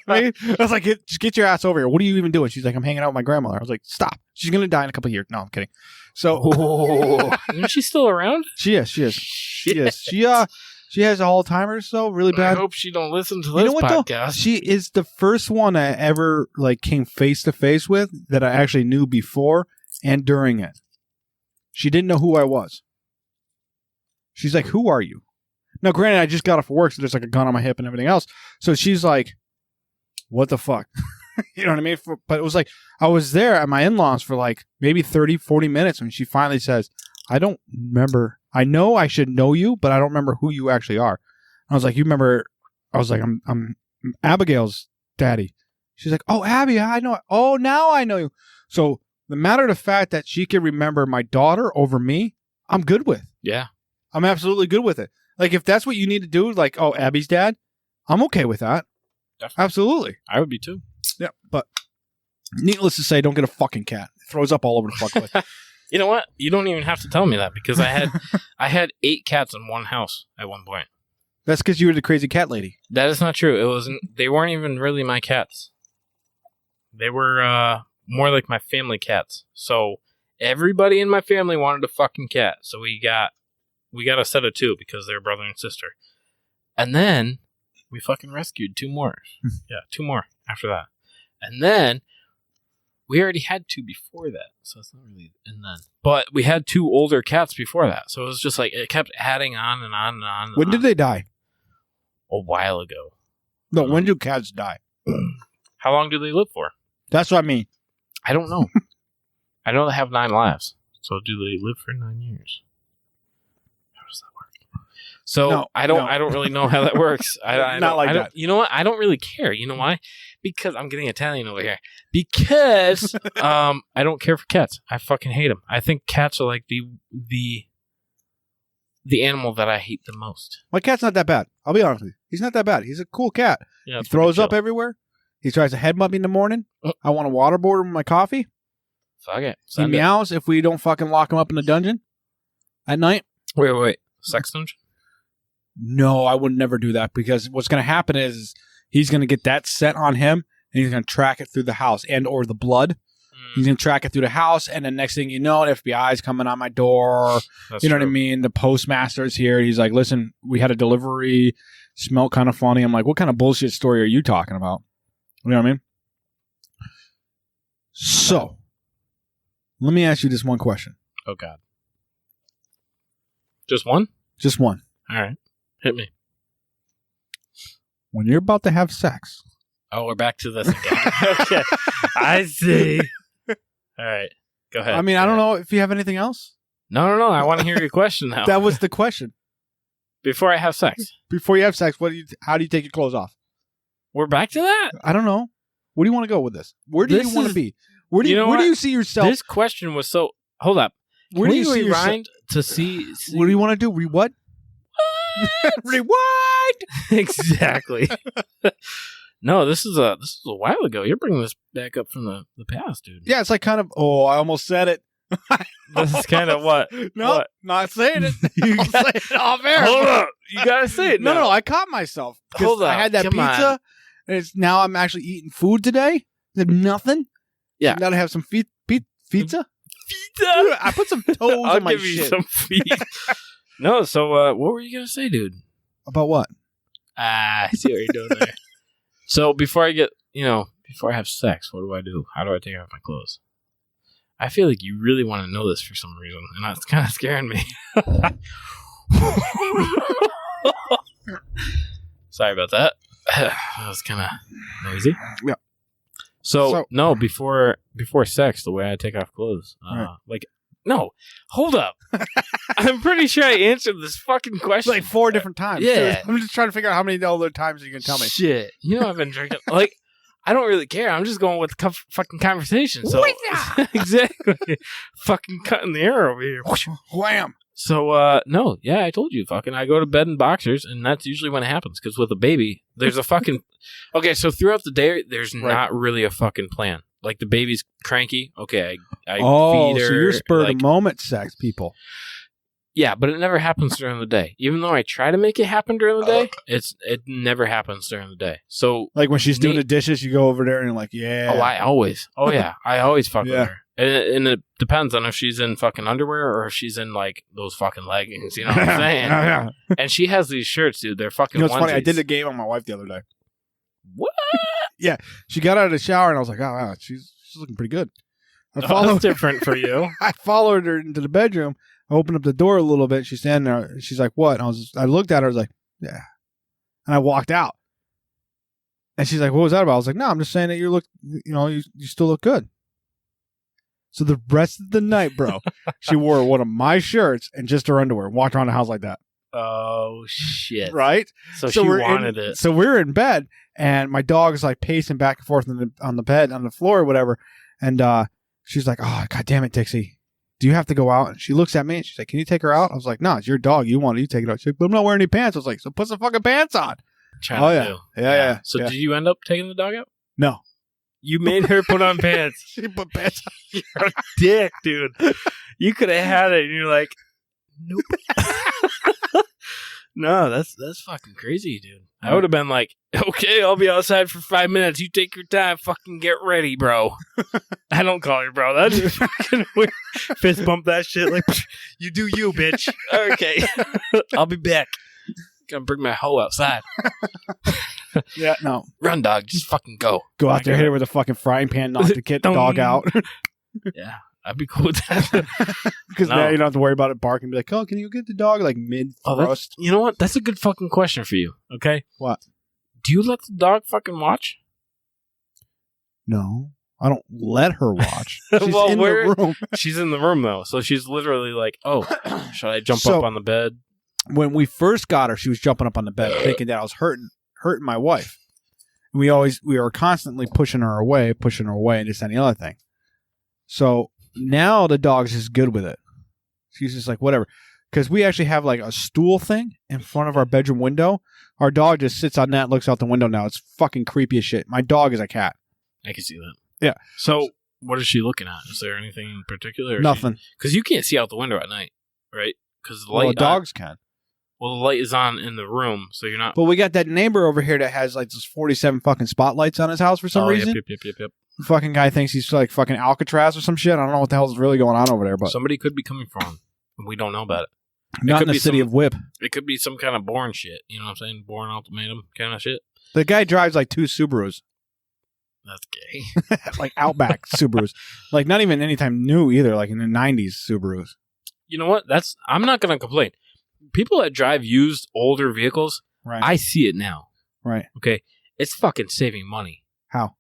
I was like, just get your ass over here. What are you even doing? She's like, "I'm hanging out with my grandmother." I was like, "Stop. She's going to die in a couple of years." No, I'm kidding. So, is she still around? She is. She has Alzheimer's, so really bad. I hope she don't listen to this podcast. Though? She is the first one I ever came face to face with that I actually knew before and during it. She didn't know who I was. She's like, "Who are you?" Now, granted, I just got off work, so there's a gun on my hip and everything else. So she's like, "What the fuck?" You know what I mean? But it was like, I was there at my in-laws for maybe 30, 40 minutes when she finally says, "I don't remember. I know I should know you, but I don't remember who you actually are." I was like, "You remember?" I was like, I'm Abigail's daddy." She's like, "Oh, Abby, I know. Oh, now I know you." So the matter of the fact that she can remember my daughter over me, I'm good with. Yeah. I'm absolutely good with it. If that's what you need to do, "Oh, Abby's dad," I'm okay with that. Definitely. Absolutely. I would be too. Yeah, but needless to say, don't get a fucking cat. It throws up all over the fucking place. You know what? You don't even have to tell me that because I had 8 cats in one house at one point. That's because you were the crazy cat lady. That is not true. It wasn't. They weren't even really my cats. They were more like my family cats. So everybody in my family wanted a fucking cat. So we got a set of 2 because they're brother and sister. And then we fucking rescued 2 more. Yeah, 2 more after that. And then we already had 2 before that. So it's not really. And then. But we had 2 older cats before that. So it was just it kept adding on and on and on. When did they die? A while ago. No, when do cats die? How long do they live for? That's what I mean. I don't know. I know they have 9 lives. So do they live for 9 years? How does that work? So No, I don't no. I don't really know how that works. Not like that. You know what? I don't really care. You know why? Because I'm getting Italian over here. Because I don't care for cats. I fucking hate them. I think cats are like the animal that I hate the most. My cat's not that bad. I'll be honest with you. He's not that bad. He's a cool cat. Yeah, He it's throws pretty up chill. everywhere. He tries to headbutt me in the morning. I want to waterboard him with my coffee. Fuck it. He Send it. meows if we don't fucking lock him up in the dungeon at night. Wait. Sex dungeon? No, I would never do that because what's going to happen is he's going to get that set on him and he's going to track it through the house and or the blood. He's going to track it through the house, and then next thing you know, the FBI's coming on my door. That's You know what I true. mean? The postmaster's here. He's like, listen, we had a delivery. Smelled kind of funny. I'm like, what kind of bullshit story are you talking about? You know what I mean? So, let me ask you this one question. Oh, God. Just one? Just one. All right. Hit me. When you're about to have sex, Oh, we're back to this again. Okay. I see. All right. Go ahead. I mean, I don't know if you have anything else. No. I want to hear your question now. That was the question. Before I have sex. Before you have sex, how do you take your clothes off? We're back to that? I don't know. Where do you want to go with this? Where do This you want to is- be? Where do you you, know where do what? you see yourself? This question was so... Hold up. Where Can do you we see yourself? rewind to see... What do you want to do? What? Rewind. Exactly. No, this is a while ago. You're bringing this back up from the past, dude. Yeah, it's like kind of. Oh, I almost said it. This is kind of what? No, What? not saying it. I'll say it off air. Hold up. You gotta say it No, now. no, I caught myself. 'Cause Hold I up. had that Come pizza. on. And now I'm actually eating food today. Did nothing. Yeah. Now to have some pizza. Pizza? I put some toes I'll on my give you shit. some feet. No, so what were you gonna say, dude? About what? I see what you're doing there. So before I have sex, what do I do? How do I take off my clothes? I feel like you really want to know this for some reason, and that's kind of scaring me. Sorry about that. That was kind of noisy. Yeah. So no, before sex, the way I take off clothes, Right. no, hold up. I'm pretty sure I answered this fucking It's question like 4 different times. Yeah. I'm just trying to figure out how many other times you can tell me. Shit, I've been drinking. Like, I don't really care. I'm just going with the fucking conversation. So exactly, fucking cutting the air over here. Wham. So no, yeah, I told you, fucking, I go to bed in boxers, and that's usually when it happens. Because with a baby, there's a fucking okay. So throughout the day, there's not really a fucking plan. Like the baby's cranky. Okay, I feed her. So you're spur of like, the moment sex people. yeah, but it never happens during the day. Even though I try to make it happen during the day, it never happens during the day. So Like when she's doing Me- the dishes, you go over there and you're like, yeah. I always fuck Yeah. with her. And it depends on if she's in fucking underwear or if she's in like those fucking leggings. You know what I'm saying? Yeah. And she has these shirts, dude. They're fucking You know what's funny? I onesies. did a game on my wife the other day. What? She got out of the shower and I was like, oh, wow, she's looking pretty good. I Oh, followed that's different for you. I followed her into the bedroom. I opened up the door a little bit. She's standing there. She's like, what? And I looked at her. I was like, yeah. And I walked out. And she's like, what was that about? I was like, no, I'm just saying that you still look good. So the rest of the night, bro, she wore one of my shirts and just her underwear and walked around the house like that. Oh shit! Right? So she wanted it. So we're in bed and my dog is like pacing back and forth on the bed, on the floor or whatever. And she's like, oh, God damn it, Dixie. Do you have to go out? And she looks at me and she's like, can you take her out? I was like, no, it's your dog. You want it. You take it out. She's like, but I'm not wearing any pants. I was like, so put some fucking pants on. Trying Oh, to yeah. do. Yeah. So yeah. did you end up taking the dog out? No. You made her put on pants. She put pants on. You're a dick, dude. You could have had it, and you're like, nope. No, that's fucking crazy, dude. I would have been like, okay, I'll be outside for 5 minutes. You take your time. Fucking get ready, bro. I don't call you bro. That's just fucking weird. Fist bump that shit like, you do you, bitch. Okay. I'll be back. Gonna bring my hoe outside. Yeah, no. Run, dog. Just fucking go. Go out there, hit her with a fucking frying pan, knock the dog out. Yeah, I'd be cool with that. Because No. now you don't have to worry about it barking. Be like, oh, can you get the dog like mid thrust? You know what? That's a good fucking question for you. Okay. What? Do you let the dog fucking watch? No, I don't let her watch. She's Well, in where- the room. She's in the room though, so she's literally like, "Oh, should I jump So- up on the bed?" when we first got her, she was jumping up on the bed thinking that I was hurting my wife. We were constantly pushing her away, and just any other thing. So now the dog's just good with it. She's just like, whatever. Because we actually have like a stool thing in front of our bedroom window. Our dog just sits on that, looks out the window now. It's fucking creepy as shit. My dog is a cat. I can see that. Yeah. So what is she looking at? Is there anything in particular? Nothing. Because you can't see out the window at night, right? Because the light. Well, dogs can. Well, the light is on in the room, so you're not. But we got that neighbor over here that has like those 47 fucking spotlights on his house for some reason. Yep. The fucking guy thinks he's like fucking Alcatraz or some shit. I don't know what the hell is really going on over there, but somebody could be coming from him. We don't know about it. Not in the city of Whip. It could be some kind of Bourne shit. You know what I'm saying? Bourne Ultimatum kind of shit. The guy drives like 2 Subarus. That's gay. Like Outback Subarus. Like not even anytime new either, like in the 90s Subarus. You know what? I'm not going to complain. People that drive used older vehicles, right? I see it now. Right. Okay. It's fucking saving money. How?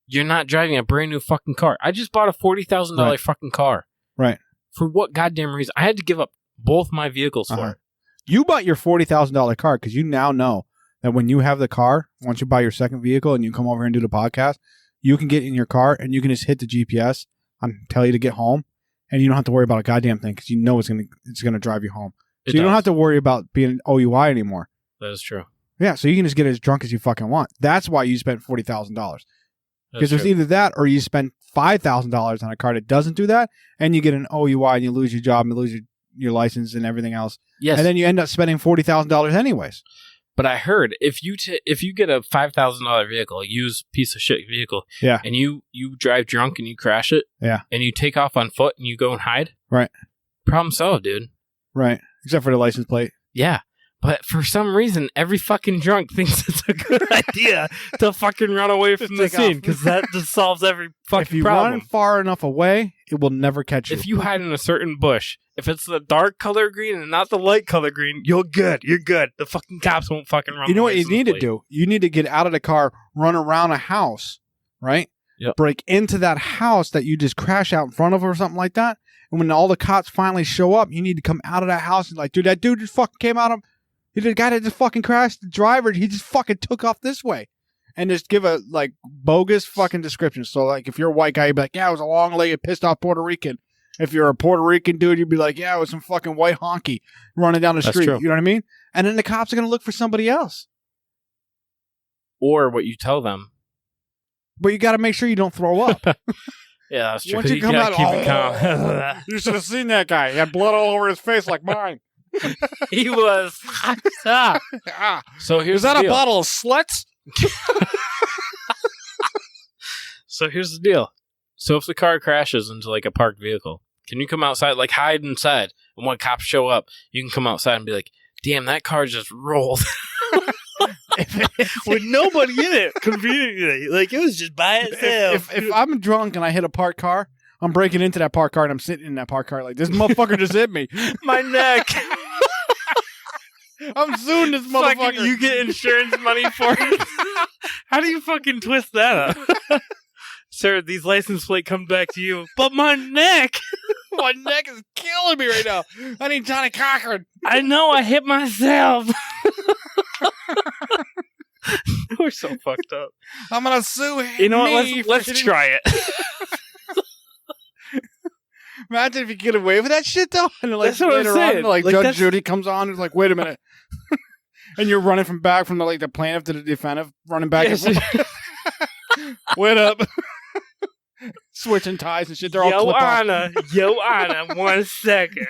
You're not driving a brand new fucking car. I just bought a $40,000 fucking car. Right. For what goddamn reason? I had to give up both my vehicles for it. You bought your $40,000 car because you now know that when you have the car, once you buy your second vehicle and you come over here and do the podcast, you can get in your car and you can just hit the GPS and tell you to get home, and you don't have to worry about a goddamn thing because you know it's gonna drive you home. So you don't have to worry about being an OUI anymore. That is true. Yeah, so you can just get as drunk as you fucking want. That's why you spent $40,000. Because there's either that or you spend $5,000 on a car that doesn't do that, and you get an OUI and you lose your job and you lose your license and everything else. Yes. And then you end up spending $40,000 anyways. But I heard if you get a $5,000 vehicle, a used piece of shit vehicle, yeah, and you drive drunk and you crash it, yeah, and you take off on foot and you go and hide, right? Problem solved, dude. Right. Except for the license plate. Yeah. But for some reason, every fucking drunk thinks it's a good idea to fucking run away from the scene because that just solves every fucking problem. If you run far enough away, it will never catch you. If you hide in a certain bush, if it's the dark color green and not the light color green, you're good. You're good. The fucking cops won't fucking run. You know what you need to do? You need to get out of the car, run around a house, right? Yep. Break into that house that you just crash out in front of or something like that. And when all the cops finally show up, you need to come out of that house and like, dude, that dude just fucking came out of... The guy that just fucking crashed, the driver, he just fucking took off this way. And just give a, like, bogus fucking description. So, like, if you're a white guy, you'd be like, yeah, it was a long-legged, pissed-off Puerto Rican. If you're a Puerto Rican dude, you'd be like, yeah, it was some fucking white honky running down the street. True. You know what I mean? And then the cops are going to look for somebody else. Or what you tell them. But you got to make sure you don't throw up. Yeah, that's true. Once you come out, keep it calm. You should have seen that guy. He had blood all over his face like mine. He was. So here's the deal. A bottle of Sluts? So here's the deal. So if the car crashes into like a parked vehicle, can you come outside, like hide inside, and when cops show up, you can come outside and be like, "Damn, that car just rolled." With nobody in it, conveniently, like it was just by itself. If I'm drunk and I hit a parked car, I'm breaking into that parked car and I'm sitting in that parked car like, this motherfucker just hit me. My neck. I'm suing this motherfucker. Fucking, you get insurance money for it. How do you fucking twist that up? Sir, these license plate come back to you, but my neck. My neck is killing me right now. I need Johnny Cochran. I know, I hit myself. We're so fucked up. I'm gonna sue him. You know what? Let's try it. Imagine if you get away with that shit though. And like that's what later I'm saying. on, like Judge Judy comes on and is like, wait a minute. And you're running from back from the plaintiff to the defendant, running back and forth. Wait up. Switching ties and shit. They're all clip off. Yo, Anna, 1 second.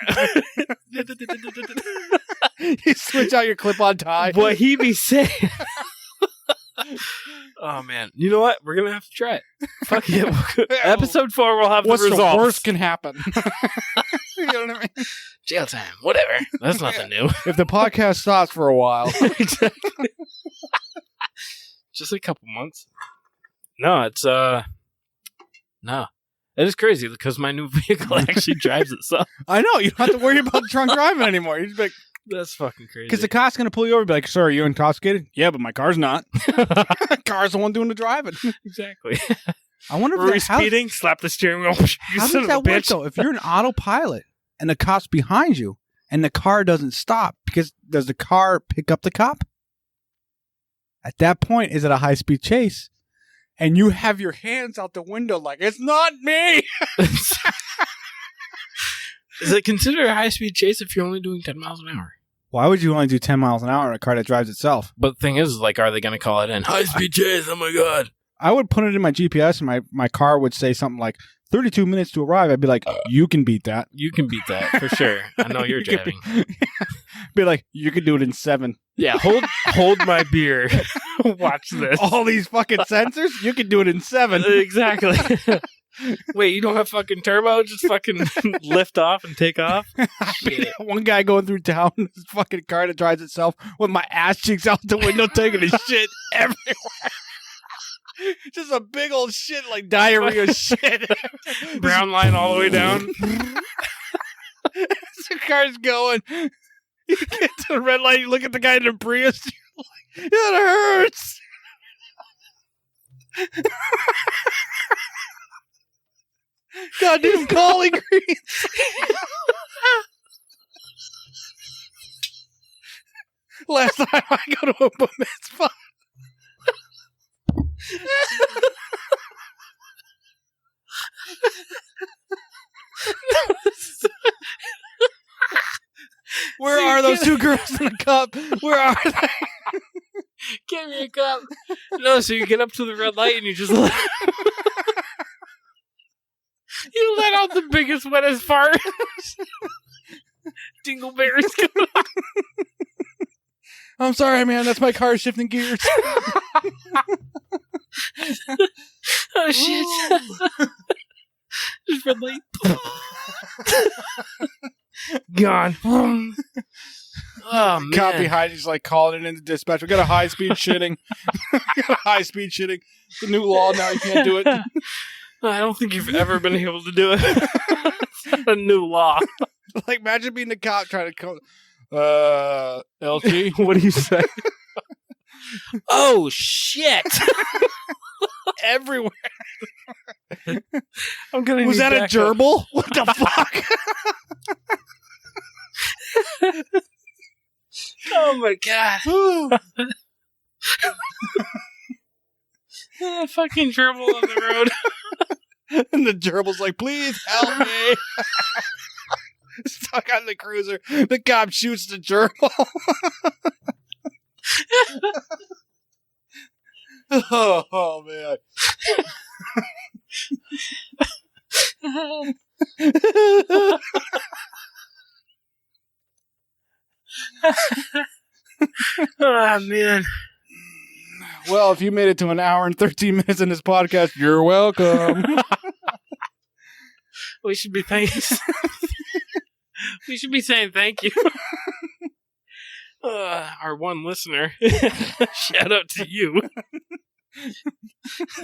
You switch out your clip-on tie. What he be saying. Oh, man. You know what? We're going to have to try it. Fuck it. Episode 4, we'll have the results. What's the worst can happen? You know what I mean? Jail time. Whatever. That's nothing new. If the podcast stops for a while. Exactly. Just a couple months. No, it's, no. It is crazy because my new vehicle actually drives itself. I know. You don't have to worry about drunk driving anymore. You just be like, that's fucking crazy. Because the cop's going to pull you over and be like, sir, are you intoxicated? Yeah, but my car's not. Car's the one doing the driving. Exactly. I wonder if we're speeding, slap the steering wheel. How does that work, though? If you're an autopilot and the cop's behind you, and the car doesn't stop, because does the car pick up the cop? At that point, is it a high-speed chase? And you have your hands out the window like, it's not me! Is it considered a high-speed chase if you're only doing 10 miles an hour? Why would you only do 10 miles an hour in a car that drives itself? But the thing is, like, are they going to call it in? High-speed chase, oh my God. I would put it in my GPS, and my car would say something like, 32 minutes to arrive. I'd be like, you can beat that. You can beat that, for sure. I know you're driving. Be like, you can do it in 7. Yeah, hold my beer. Watch this. All these fucking sensors, you can do it in 7. Exactly. Wait, you don't have fucking turbo? Just fucking lift off and take off? Shit. One guy going through town in his fucking car that drives itself with my ass cheeks out the window taking his shit everywhere. Just a big old shit, like diarrhea shit. Brown line all the way down. The car's going. You get to the red light, you look at the guy in the Prius, you're like, it hurts. Goddamn collard greens. Last time I go to a bar mitzvah. Where are those 2 girls in the cup? Where are they? Give me a cup. No, so you get up to the red light and you just let you let out the biggest, wettest fart. Dingleberries coming out. I'm sorry, man. That's my car shifting gears. Oh, shit. Just red light. Gone. Oh, man. Cop behind you's like calling it into dispatch. We got a high-speed shitting. It's a new law now. You can't do it. I don't think you've ever been able to do it. It's not a new law. Like, imagine being the cop trying to call... LT, What do you say? Oh, shit. Everywhere. I'm gonna Was that a gerbil? What the fuck? Oh my God. Fucking gerbil on the road. And the gerbil's like, please help me. Stuck on the cruiser. The cop shoots the gerbil. Oh man. Oh man. Well, if you made it to an hour and 13 minutes in this podcast, you're welcome. We should be we should be saying thank you. Our one listener. Shout out to you.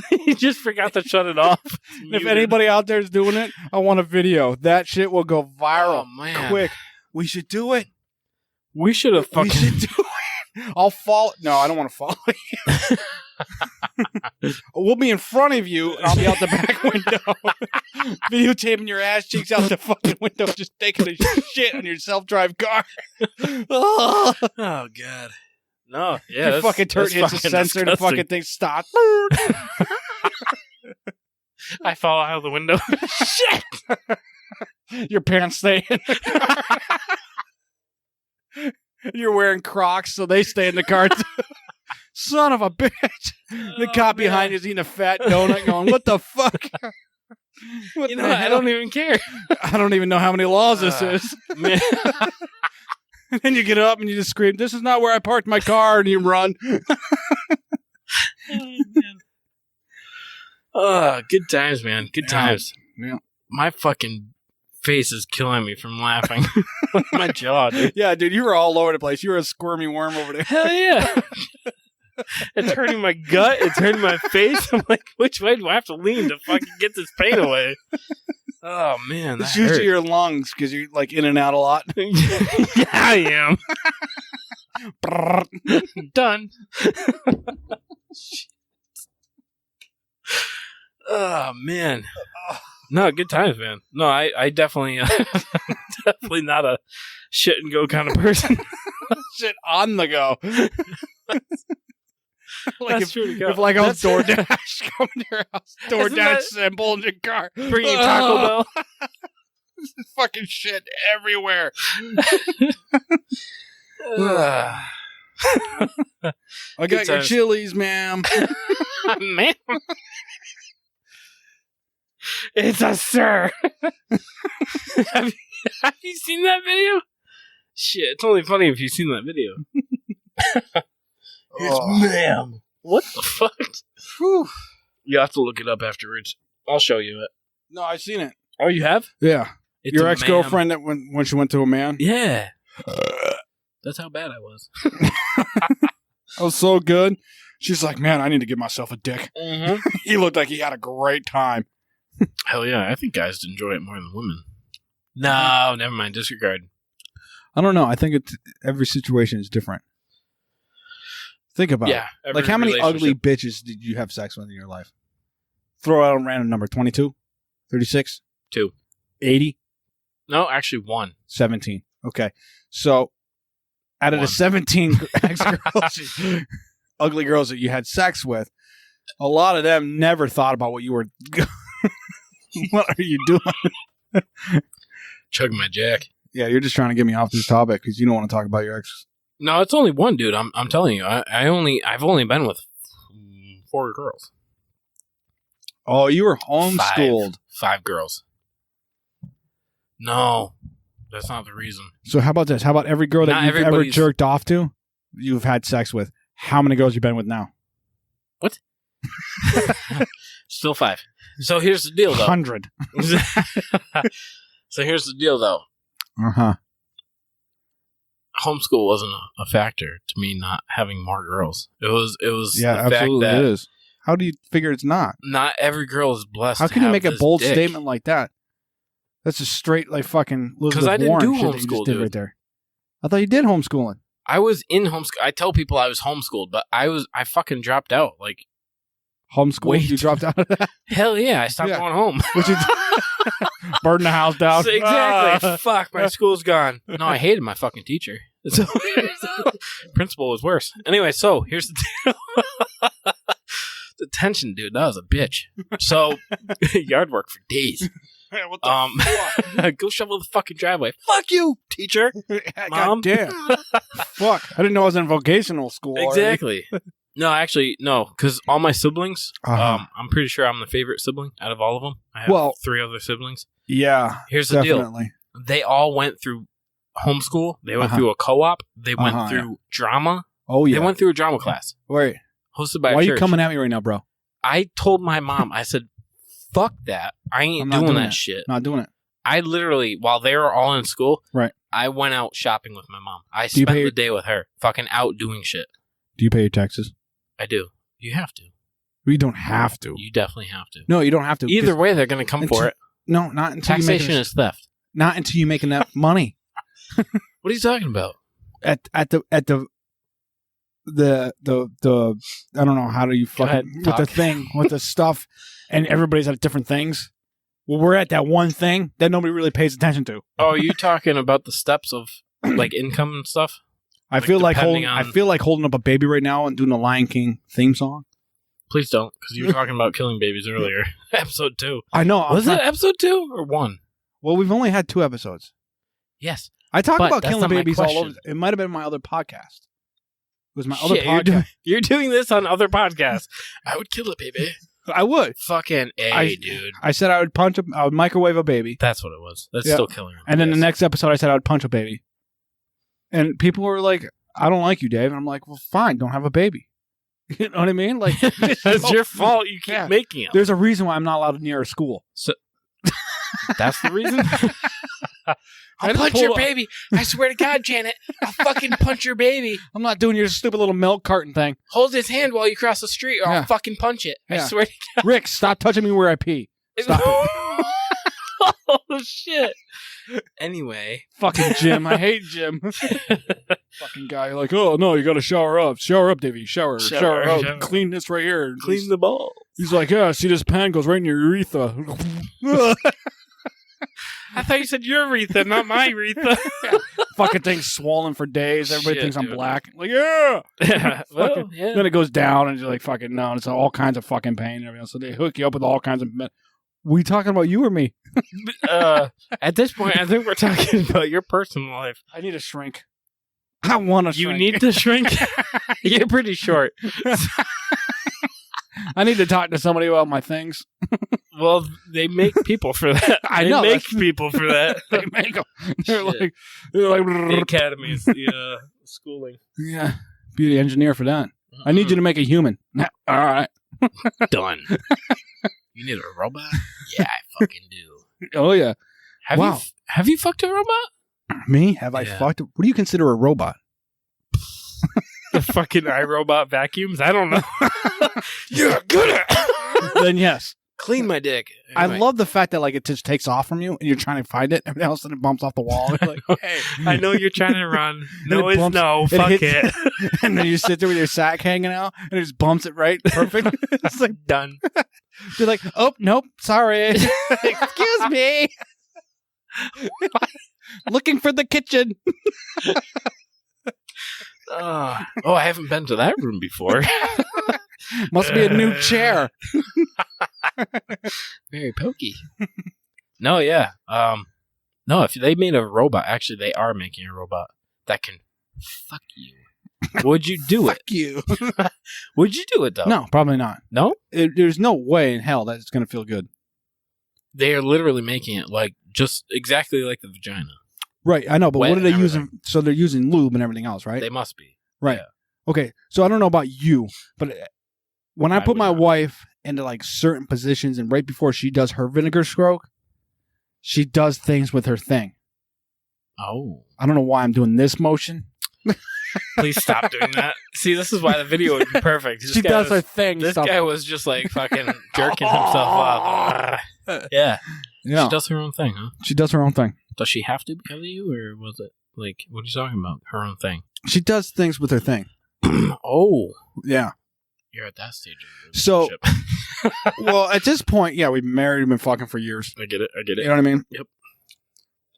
He just forgot to shut it off. If anybody out there is doing it, I want a video. That shit will go viral quick. We should do it. We should have fucking... We should do it. I'll follow... No, I don't want to follow you. We'll be in front of you, and I'll be out the back window. Videotaping your ass cheeks out the fucking window, just taking a shit on your self-drive car. Oh, God. No, yeah. Your fucking turd hits the sensor, and the fucking thing stops. I fall out of the window. Shit! Your pants stay in the car. You're wearing Crocs, so they stay in the car too. Son of a bitch. The cop behind you is eating a fat donut going, what the fuck? What you know, I don't even care. I don't even know how many laws this is. Man. And then you get up and you just scream, this is not where I parked my car, and you run. Oh, good times, man. Good times. Yeah. My fucking face is killing me from laughing. My jaw, dude. Yeah, dude, you were all over the place. You were a squirmy worm over there. Hell yeah. It's hurting my gut. It's hurting my face. I'm like, which way do I have to lean to fucking get this pain away? Oh, man. It's usually your lungs because you're like in and out a lot. Yeah, I am. Done. Oh, man. No, good times, man. No, I definitely, definitely not a shit and go kind of person. Shit on the go. That's true to go. If like I was DoorDash coming to your house, DoorDash symbol in your car, bringing Taco Bell. Fucking shit everywhere. I got your chilies, ma'am. Ma'am. It's a sir. have you seen that video? Shit, it's only funny if you've seen that video. It's ma'am. What the fuck? Whew. You have to look it up afterwards. I'll show you it. No, I've seen it. Oh, you have? Yeah. It's your ex-girlfriend that when she went to a man? Yeah. That's how bad I was. I was so good. She's like, man, I need to give myself a dick. Mm-hmm. He looked like he had a great time. Hell yeah. I think guys enjoy it more than women. No, never mind. Disregard. I don't know. I think every situation is different. Think about it. Like, how many ugly bitches did you have sex with in your life? Throw out a random number. 22? 36? 2. 80? No, actually 1. 17. Okay. So, out of the 17 ex-girls, ugly girls that you had sex with, a lot of them never thought about what you were... What are you doing? Chugging my jack. Yeah, you're just trying to get me off this topic because you don't want to talk about your ex. No, it's only 1, dude. I'm telling you. I've only been with 4 girls. Oh, you were homeschooled. 5 girls. No, that's not the reason. So how about this? How about every girl that you've ever jerked off to, you've had sex with? How many girls you been with now? What? Still 5. So here's the deal, though. 100. So here's the deal, though. Uh-huh. Homeschool wasn't a factor to me not having more girls. It was yeah, the absolutely fact that it is. How do you figure it's not? Not every girl is blessed. How can you make a bold dick. statement like that? That's a straight like fucking Elizabeth I didn't Warren do shit that you homeschool, just did dude. right there. I thought you did homeschooling. I was in homeschool. I tell people I was homeschooled, but I fucking dropped out. Like Homeschool? Wait. You dropped out of that? hell yeah, I stopped going home. What you burn the house down? So exactly. Fuck, my school's gone. No, I hated my fucking teacher. So, principal was worse. Anyway, so here's the deal. The tension, dude. That was a bitch. So yard work for days. What the fuck? Go shovel the fucking driveway. Fuck you, teacher. Mom. God damn. Fuck. I didn't know I was in vocational school. Exactly. No, actually, no, because all my siblings, Uh-huh. I'm pretty sure I'm the favorite sibling out of all of them. I have 3 other siblings. Yeah. Here's the deal. Definitely. They all went through homeschool. They went through a co-op. They went Uh-huh, through drama. Oh, yeah. They went through a drama class Wait. hosted by a Why are church. you coming at me right now, bro? I told my mom, I said, fuck that. I ain't I'm not doing doing that shit. Not doing it. I literally, while they were all in school, Right. I went out shopping with my mom. I Do you spent pay the day with her, fucking out doing shit. Do you pay your taxes? I do. You have to. We don't have to. You definitely have to. No, you don't have to. Either way, they're going to come for it. No, not until Taxation you make is theft. not until you make enough money. What are you talking about? At the I don't know, how do you Go ahead, fucking with the talk. thing with the stuff, and everybody's at different things. Well, we're at that one thing that nobody really pays attention to. Oh, are you talking about the steps of like income and stuff? I Like, feel like depending holding up a baby right now and doing the Lion King theme song. Please don't, because you were talking about killing babies earlier. Episode 2. I know. Was it episode 2 or 1? Well, we've only had 2 episodes. Yes. I talk But about that's killing not my babies all question. over. It might have been my other podcast. It was my other Shit, podcast. you're doing this on other podcasts. I would kill a baby. I would. Fucking A, dude. I said I would I would microwave a baby. That's what it was. That's Yeah. still killing him. And then the Yes. next episode, I said I would punch a baby. And people were like, I don't like you, Dave. And I'm like, well, fine, don't have a baby. You know what I mean? Like, It's your fault. You keep Yeah. making them. There's a reason why I'm not allowed near a school. That's the reason? I'll just punch pulled your up- baby. I swear to God, Janet. I'll fucking punch your baby. I'm not doing your stupid little milk carton thing. Hold his hand while you cross the street or Yeah. I'll fucking punch it. I Yeah. swear to Rick, stop touching me where I pee. Stop it. Oh, shit. Anyway. Fucking Jim. I hate Jim. Fucking guy. Like, oh, no, you got to shower up. Shower up, Davey. Shower up. shower. Clean this right here. Clean the ball. He's like, yeah, see this pan goes right in your urethra. I thought you said your Aretha, not my Aretha. Fucking thing's swollen for days. Everybody Shit, thinks I'm dude. black. Like, yeah. Yeah, well, Fucking- yeah. Then it goes down and you're like, fucking no. It's all kinds of fucking pain and everything else. So they hook you up with all kinds of. We talking about you or me? At this point, I think we're talking about your personal life. I need a shrink. I want to You shrink. need to shrink. You're pretty short. I need to talk to somebody about my things. Well, they make people for that. I They know, make that's- people for that. They make 'em. They're Shit. they're like, The academies, the schooling. yeah, be the engineer for that. I need you to make a human. All right. Done. You need a robot? Yeah, I fucking do. Oh yeah. Have you fucked a robot? Me? Have I Yeah. fucked? What do you consider a robot? The fucking iRobot vacuums? I don't know. You're good at Then yes. Clean my dick. I Anyway, love the fact that like it just takes off from you and you're trying to find it. Everything else and it bumps off the wall. You're like, hey. I know you're trying to run. No It is bumps- no. it Fuck hits- it. And then you sit there with your sack hanging out and it just bumps it right. Perfect. It's like Done. you're like, oh nope, sorry. Excuse me. Looking for the kitchen. Oh, I haven't been to that room before. Must be a new chair. Very pokey. No, yeah. No, if they made a robot, actually, they are making a robot that can fuck you. Would you do it? Fuck you. Would you do it though? No, probably not. No? There's no way in hell that it's going to feel good. They are literally making it like just exactly like the vagina. Right, I know, but Wet what are they and using? So they're using lube and everything else, right? They must be. Right. yeah. Okay, so I don't know about you, but when I I put would my not. wife into like certain positions and right before she does her vinegar stroke, she does things with her thing. Oh. I don't know why I'm doing this motion. Please stop doing that. See, this is why the video would be perfect. This She guy does was- her thing. This stuff. guy was just like fucking jerking himself up. Yeah. Yeah, She does her own thing, huh? she does her own thing. Does she have to because of you, or was it like what are you talking about? Her own thing. She does things with her thing. Oh, Yeah. you're at that stage of the So- relationship. Well, at this point, yeah, we've been married, we've been fucking for years. I get it. I get You it. know what I mean?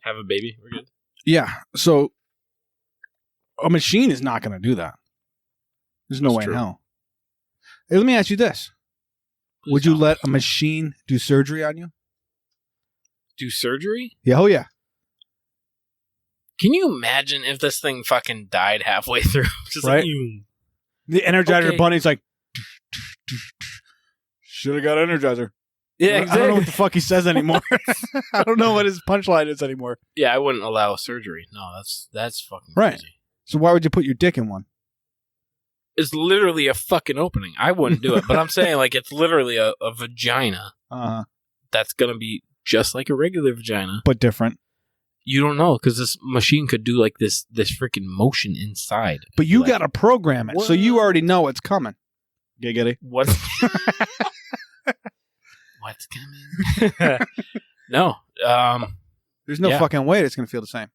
Have a baby. We're good. Yeah. So a machine is not going to do that. There's no That's way true. in hell. Hey, let me ask you this. Please Would you don't. let a machine do surgery on you? do surgery? Yeah, oh yeah. Can you imagine if this thing fucking died halfway through? Just Right. like you. The Energizer Okay. Bunny's like, should have got Energizer. Yeah, I don't know what the fuck he says anymore. I don't know what his punchline is anymore. Yeah, I wouldn't allow surgery. No, that's fucking Right. crazy. So why would you put your dick in one? It's literally a fucking opening. I wouldn't do it, but I'm saying like it's literally a vagina that's gonna be just like a regular vagina. But different. You don't know because this machine could do like this freaking motion inside. But you Like, got to program it, so you What? already know what's coming. Giggity. what? What's coming? No. There's no Yeah. fucking way it's going to feel the same.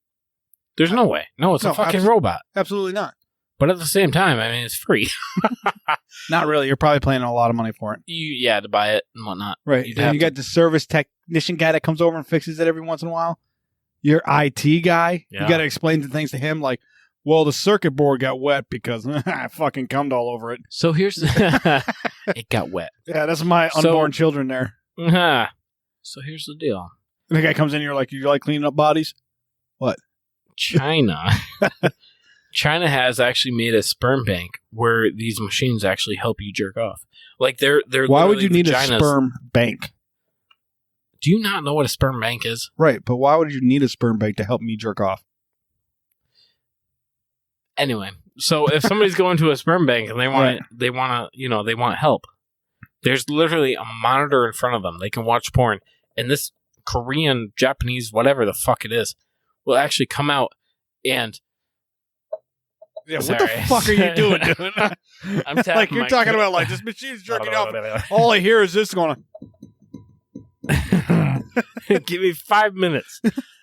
There's no way. No, it's No, a fucking abso- robot. Absolutely not. But at the same time, I mean, it's free. Not really. You're probably paying a lot of money for it. You had to buy it and whatnot. Right. You'd And have you to. got the service technician guy that comes over and fixes it every once in a while. Your IT guy, Yeah. you got to explain the things to him like, well, the circuit board got wet because I fucking cummed all over it. So here's it got wet. Yeah, that's my So- unborn children there. So here's the deal. And the guy comes in, you're like, you like cleaning up bodies? China has actually made a sperm bank where these machines actually help you jerk off. Like they're Why would literally you need vaginas. a sperm bank? Do you not know what a sperm bank is? Right, but why would you need a sperm bank to help me jerk off? Anyway, so if somebody's going to a sperm bank and they want they want help, there's literally a monitor in front of them. They can watch porn, and this Korean, Japanese, whatever the fuck it is, will actually come out and Yeah, what Sorry. the fuck are you doing, dude? I'm tapping like you're my talking clit. about like this machine's jerking off. All I hear is this going on. Give me 5 minutes.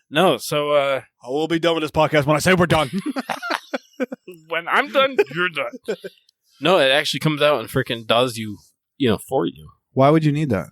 No, so I will be done with this podcast when I say we're done. when I'm done, you're done. No, it actually comes out and freaking does for you. Why would you need that?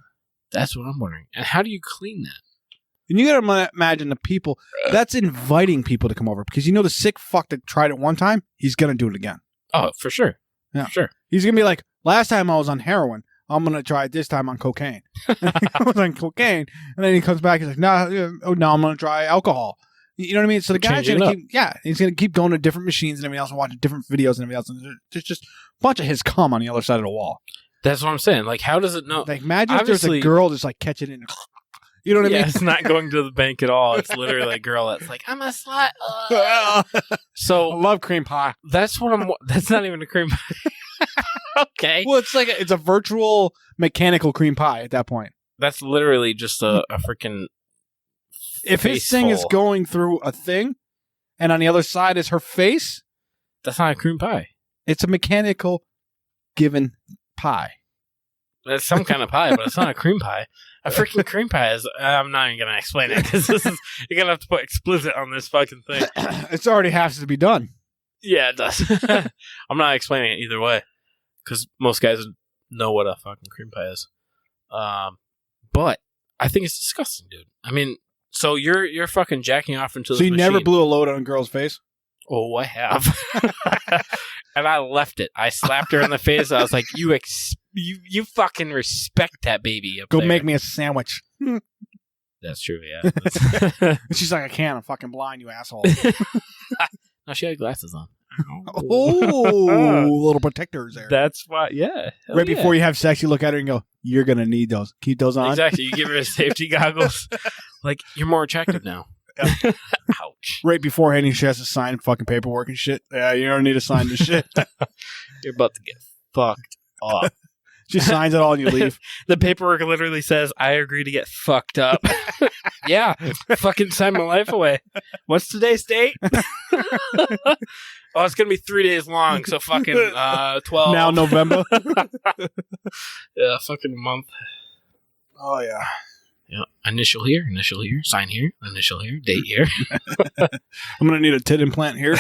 That's what I'm wondering. And how do you clean that? And you gotta imagine the people. That's inviting people to come over because the sick fuck that tried it one time, he's gonna do it again. Oh, for sure. Yeah, for sure. He's gonna be like, last time I was on heroin, I'm gonna try it this time on cocaine. And he goes on cocaine, and then he comes back. He's like, now I'm gonna try alcohol. You know what I mean? So the guy's gonna he's gonna keep going to different machines and everything else, and watching different videos and everything else. And there's just a bunch of his cum on the other side of the wall. That's what I'm saying. Like, how does it know? Like, imagine if there's a girl just like catching it. You know what I mean? It's not going to the bank at all. It's literally a girl that's like, I'm a slut. So I love cream pie. That's what I'm. That's not even a cream pie. Okay. Well, it's a virtual mechanical cream pie at that point. That's literally just a freaking. If his thing is going through a thing, and on the other side is her face, that's not a cream pie. It's a mechanical given pie. It's some kind of pie, but it's not a cream pie. A freaking cream pie is. I'm not even gonna explain it because you're gonna have to put explicit on this fucking thing. It already has to be done. Yeah, it does. I'm not explaining it either way because most guys know what a fucking cream pie is. But I think it's disgusting, dude. I mean. So you're fucking jacking off into the machine. Never blew a load on a girl's face? Oh, I have. And I left it. I slapped her in the face. I was like, you fucking respect that baby up Go there. make me a sandwich. That's true, yeah. She's like, I can't. I'm fucking blind, you asshole. No, she had glasses on. Oh, little protectors there. That's why, yeah. Right before you have sex, you look at her and go, you're going to need those. Keep those on. Exactly. You give her safety goggles. Like, you're more attractive now. Ouch. Right beforehand, she has to sign fucking paperwork and shit. Yeah, you don't need to sign this shit. You're about to get fucked up. She signs it all and you leave. The paperwork literally says, I agree to get fucked up. Yeah. Fucking sign my life away. What's today's date? Oh, it's going to be 3 days long, so fucking 12. Now November. Yeah, fucking a month. Oh, yeah. Yeah. Initial here, sign here, initial here, date here. I'm going to need a tit implant here.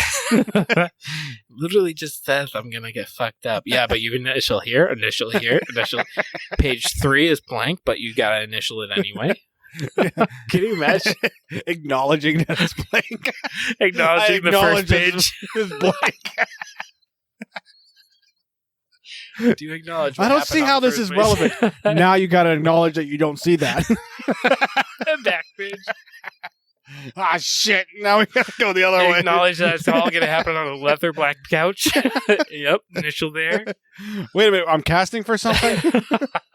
Literally just says I'm going to get fucked up. Yeah, but you initial here, initial. Page 3 is blank, but you got to initial it anyway. Yeah. Can you imagine? Acknowledging that it's blank. Acknowledging the first page is blank. Do you acknowledge what I don't see how this is relevant. Now you got to acknowledge that you don't see that. Back page. Ah, shit. Now we got to go the other way. Acknowledge that it's all going to happen on a leather black couch. Yep, initial there. Wait a minute. I'm casting for something?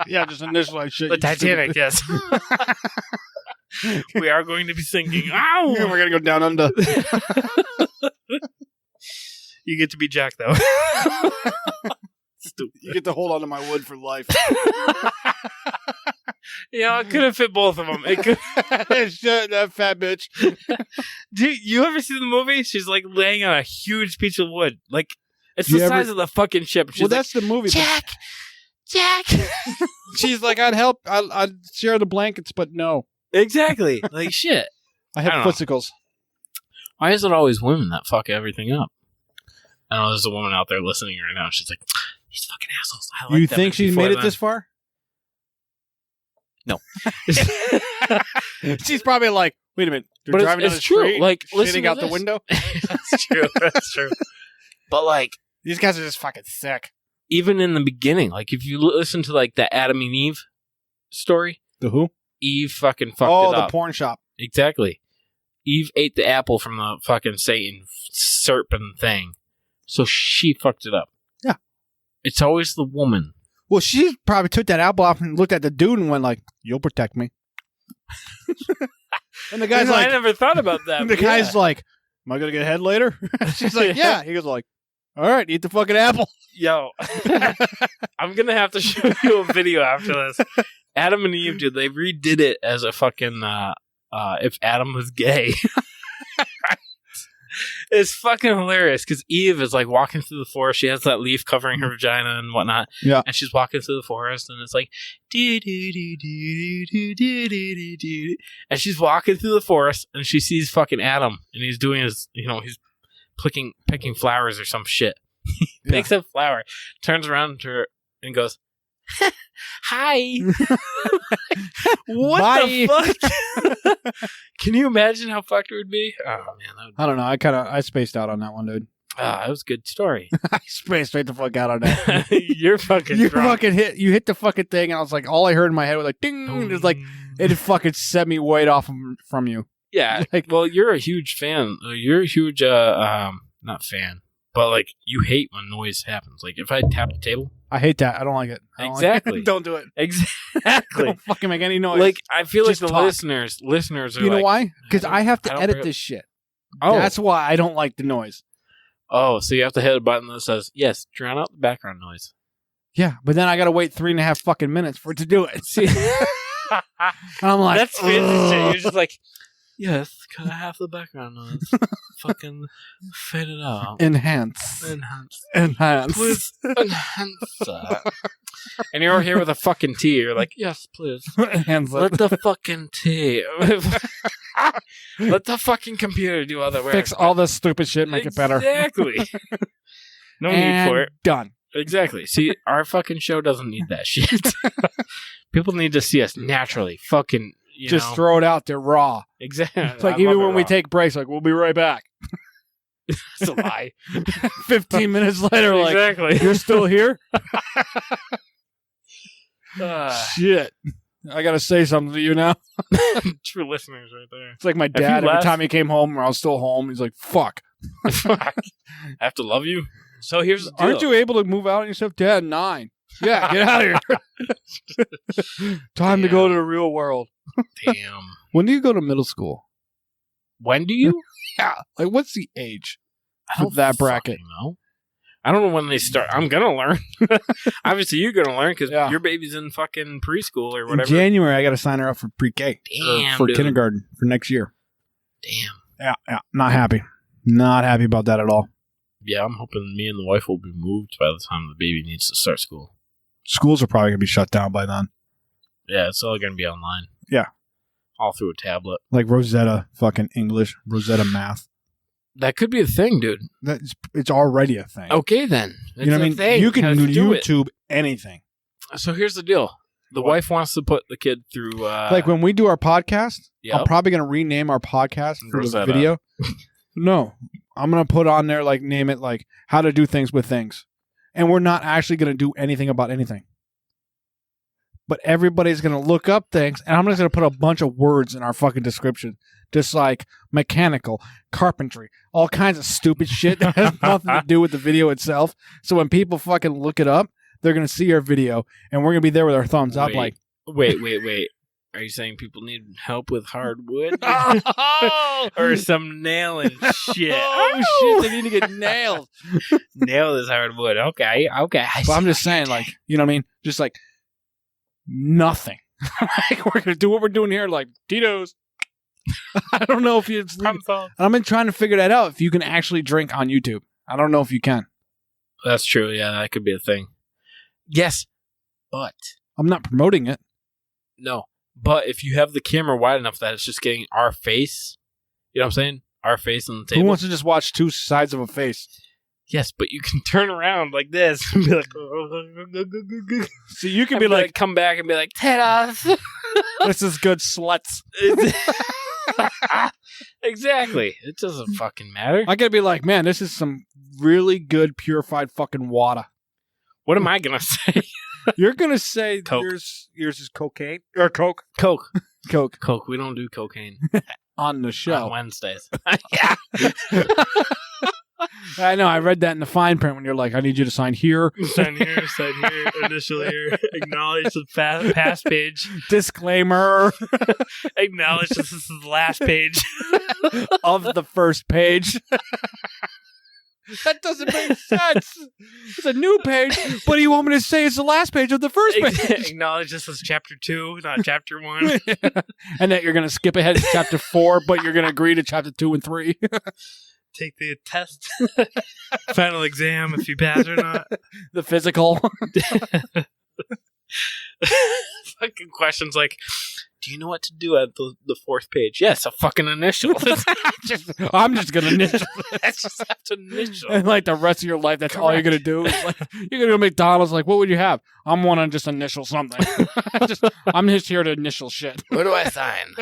Yeah, just initial like shit. The Titanic, yes. We are going to be sinking. Ow! We're going to go down under. You get to be Jack, though. Stupid. You get to hold on to my wood for life. Yeah, it could have fit both of them. It could. Shut that fat bitch. Dude, you ever see the movie? She's like laying on a huge piece of wood. Like, it's the size of the fucking ship. She's that's the movie. Jack! She's like, I'd help. I'd share the blankets, but no. Exactly. Like, shit. I have footsicles. Why is it always women that fuck everything up? I know there's a woman out there listening right now. She's like, these fucking assholes. I like you think she's made it this far? No. She's probably like, wait a minute. They're but driving down the true. street, like, shitting out the window? That's true. That's true. But, like, these guys are just fucking sick. Even in the beginning, like, if you listen to, like, the Adam and Eve story. The who? Eve fucking fucked it up. Oh, the porn shop. Exactly. Eve ate the apple from the fucking Satan serpent thing. So she fucked it up. Yeah. It's always the woman. Well, she probably took that apple off and looked at the dude and went like, you'll protect me. And the guy's like... I never thought about that. The guy's like, am I going to get head later? She's like, yeah. He goes like, all right, eat the fucking apple. Yo. I'm going to have to show you a video after this. Adam and Eve, dude, they redid it as a fucking, if Adam was gay. It's fucking hilarious because Eve is like walking through the forest. She has that leaf covering her vagina and whatnot. Yeah. And she's walking through the forest and it's like, do. And she's walking through the forest and she sees fucking Adam and he's doing his, he's picking flowers or some shit. He picks up flower, turns around to her and goes, Hi. What Bye. the fuck? Can you imagine how fucked it would be? Oh man, I don't know. I spaced out on that one, dude. that was a good story. I spaced right the fuck out on that. You're fucking You drunk. fucking hit the fucking thing, and I was like, all I heard in my head was like, ding. And it's like it fucking set me right off from you. Yeah. Like- Well, you're a huge fan. You're a huge not fan, but like you hate when noise happens. Like if I tap the table. I hate that. I don't like it. I don't like Exactly. it. Don't do it. Exactly. Don't fucking make any noise. Like I feel like Just the talk. listeners are you know like, why? Because I have to I don't edit really- this shit. Oh, That's why I don't like the noise. oh, so you have to hit a button that says yes, drown out the background noise. Yeah, but then I gotta wait 3.5 fucking minutes for it to do it. See, and I'm like, That's fancy shit. "Ugh." You're just like, yes, cut half the background noise. Fucking fade it out. Enhance. Enhance. Please enhance that. And you're here with a fucking T. You're like, yes, please. Enhance Let it. the fucking T. Let the fucking computer do all the work. Fix all this stupid shit, make it better. Exactly. No need And for it. done. Exactly. See, our fucking show doesn't need that shit. People need to see us naturally. Fucking, Just throw it out there raw. Exactly. It's like even when we take breaks, like we'll be right back. It's a lie. 15 minutes later, like exactly. you're still here. Ah, Shit. I gotta say something to you now. true listeners right there. It's like my you dad. Every left- time he came home, or I was still home, he's like, "Fuck, Fuck. I have to love you. So here's the deal. aren't you able to move out on yourself, Dad? 9. Yeah, get out of here. Time to go to the real world. Damn. When do you go to middle school? When do you? Yeah, like what's the age I for don't that bracket? fucking know. I don't know when they start. I'm gonna learn. Obviously, you're gonna learn because Yeah. your baby's in fucking preschool or In whatever. January, I got to sign her up for pre-K. Damn, for dude. kindergarten for next year. Damn. Yeah, not happy. Not happy about that at all. Yeah, I'm hoping me and the wife will be moved by the time the baby needs to start school. Schools are probably gonna be shut down by then. Yeah, it's all gonna be online. Yeah. All through a tablet. Like Rosetta fucking English, Rosetta Math. That could be a thing, dude. It's already a thing. Okay, then. you know what I mean? Thing. You can Let's do it. YouTube anything. So here's the deal. The wife wants to put the kid through. Like when we do our podcast, Yep. I'm probably gonna rename our podcast for Rosetta. the video. No, I'm gonna put on there like name it like how to do things with things, and we're not actually gonna do anything about anything. But everybody's gonna look up things, and I'm just gonna put a bunch of words in our fucking description, just like mechanical, carpentry, all kinds of stupid shit that has nothing to do with the video itself. So when people fucking look it up, they're gonna see our video, and we're gonna be there with our thumbs up, like. Wait. Are you saying people need help with hard wood? Oh, Or some nailing shit? shit! They need to get nailed. Nail this hardwood. Okay. But I'm just saying, like, you know what I mean? Just like nothing. Like we're gonna do what we're doing here, like Tito's. I don't know if you. I've been trying to figure that out. If you can actually drink on YouTube, I don't know if you can. That's true. Yeah, that could be a thing. Yes, but I'm not promoting it. no. But if you have the camera wide enough that it's just getting our face, you know what I'm saying? Our face on the table. Who wants to just watch two sides of a face? Yes, but you can turn around like this and be like, So you can and be like, come back and be like, Tadas. "This is good, sluts." Exactly. It doesn't fucking matter. I gotta be like, "Man, this is some really good purified fucking water." What am I gonna say? You're gonna say Coke. yours is cocaine or coke, Coke. coke We don't do cocaine on the on show. Wednesdays. I know. I read that in the fine print when you're like, "I need you to sign here." Sign here, initial here, acknowledge the past page, Disclaimer acknowledge this is the last page. of the first page. That doesn't make sense. It's a new page, but you want me to say it's the last page of the first page. Acknowledge this is chapter 2, not chapter 1. And that you're going to skip ahead to chapter 4, but you're going to agree to chapter 2 and 3. Take the test. Final exam if you pass or not. The physical. Fucking questions like, do you know what to do at the fourth page? Yes, a fucking initial. I'm just gonna initial. I just have to initial. And like the rest of your life, that's all you're gonna do. Is like you're gonna go to McDonald's. Like, what would you have? I'm wanna just initial something. I'm just here to initial shit. Where do I sign?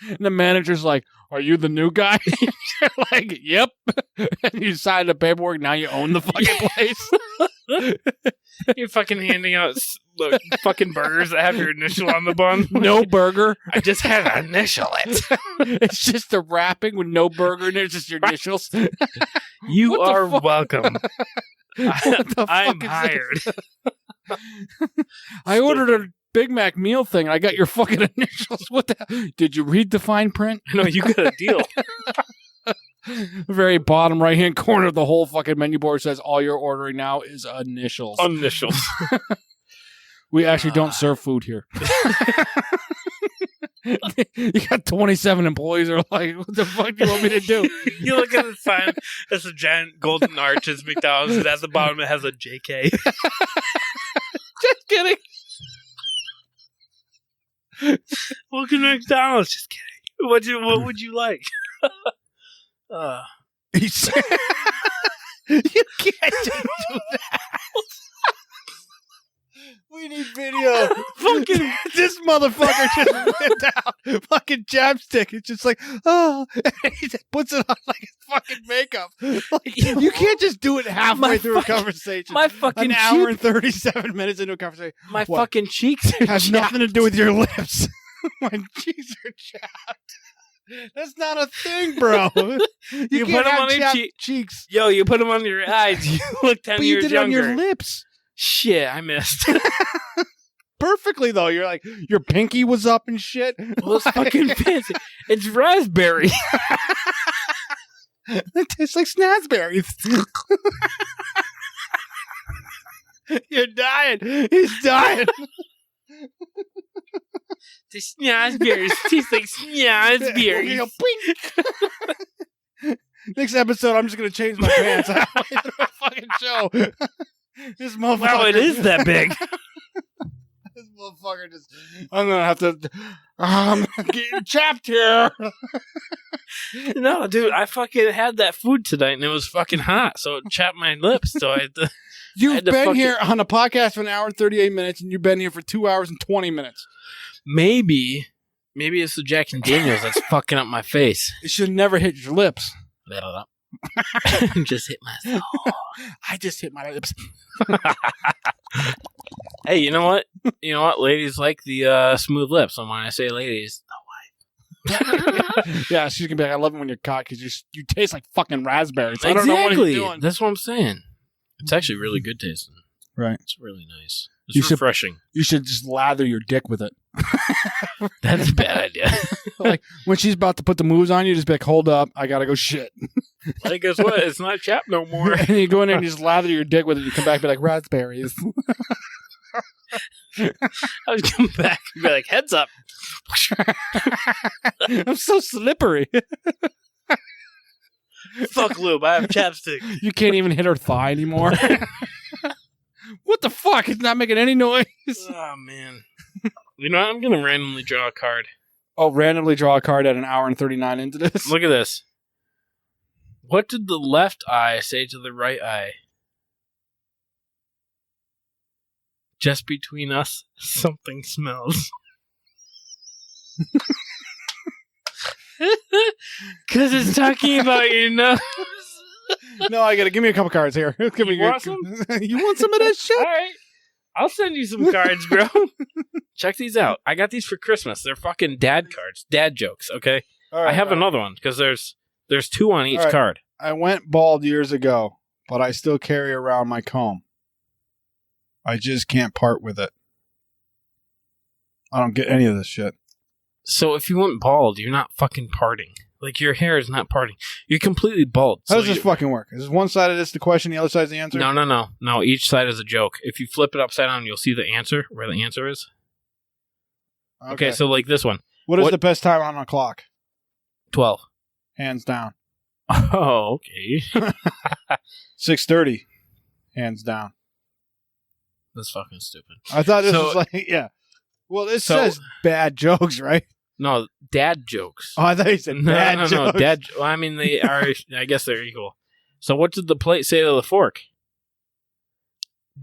And the manager's like, "Are you the new guy?" You're like, "Yep." And you sign the paperwork. Now you own the fucking place. You're fucking handing out fucking burgers that have your initial on the bun. No burger. I just had to initial it. It's just a wrapping with no burger in it. It's just your initials. You What the are fuck? welcome. What the I'm fuck is hired. I ordered a Big Mac meal thing. And I got your fucking initials. What the? Did you read the fine print? No, you got a deal. Very bottom right hand corner of the whole fucking menu board says all you're ordering now is initials. Initials. We actually don't serve food here. You got 27 employees are like, what the fuck do you want me to do? You look at the sign, it's a giant golden arches McDonald's, and at the bottom it has a JK. Just kidding. Welcome to McDonald's. Just kidding. What would you like? You can't just do that. We need video. Fucking this motherfucker just whipped out fucking chapstick. It's just like, oh, and he just puts it on like his fucking makeup. Like, you can't just do it halfway through a conversation. My fucking an hour and 37 minutes into a conversation. My fucking cheeks are has nothing to do with your lips. My cheeks are chapped. That's not a thing, bro. You can't put them have on your chapped cheeks. Yo, you put them on your eyes. You look 10 But you years did it younger. on your lips. Shit, I missed. Perfectly though. You're like your pinky was up and shit. Well, it's fucking fancy. It's raspberry. It tastes like snazberries. You're dying. He's dying. The snazberries taste like snazberries. You go, pink. Next episode, I'm just gonna change my pants halfway through a fucking show. This motherfucker. Wow, it is that big. This motherfucker just. I'm gonna have to. I'm getting chapped here. No, dude, I fucking had that food tonight and it was fucking hot, so it chapped my lips. So I had to. You've been here on a podcast for an hour and 38 minutes, and you've been here for 2 hours and 20 minutes. Maybe it's the Jack and Daniels that's fucking up my face. It should never hit your lips. Just hit myself. I just hit my lips. Hey, you know what? You know what? Ladies like the smooth lips. And when I say ladies, Yeah, she's gonna be like, I love it when you're caught because you taste like fucking raspberries. exactly. I don't know what he's doing. That's what I'm saying. It's actually really good tasting. Right. It's really nice. It's refreshing. You should just lather your dick with it. That's a bad idea. Like when she's about to put the moves on you, just be like, hold up, I gotta go shit. Like, guess what? It's not chapped no more. And you go in there and you just lather your dick with it. You come back and be like, raspberries. I was coming back and be like, heads up. I'm so slippery. Fuck lube, I have chapstick. You can't even hit her thigh anymore. What the fuck? It's not making any noise. Oh, man. You know what? I'm going to randomly draw a card. Oh, randomly draw a card at an hour and 39 into this. Look at this. What did the left eye say to the right eye? Just between us, something smells. Because it's talking about your nose. No, I gotta give me a couple cards here. Give me, You want some? You want some of that shit? All right. I'll send you some cards, bro. Check these out. I got these for Christmas. They're fucking dad cards. Dad jokes, okay? All right, I have all right. another one because there's two on each All right. card. I went bald years ago, but I still carry around my comb. I just can't part with it. I don't get any of this shit. So if you went bald, you're not fucking parting. Like, your hair is not parting. You're completely bald. How So does this fucking work? Is one side of this the question, the other side is the answer? No. No, each side is a joke. If you flip it upside down, you'll see the answer, where the answer is. Okay, so like this one. what is the best time on a clock? 12. Hands down. Oh, okay. 6:30. Hands down. That's fucking stupid. I thought this was like, yeah. Well, this says bad jokes, right? No, dad jokes. Oh, I thought you said bad jokes. No, dad. Well, I mean, they are. I guess they're equal. So, what did the plate say to the fork?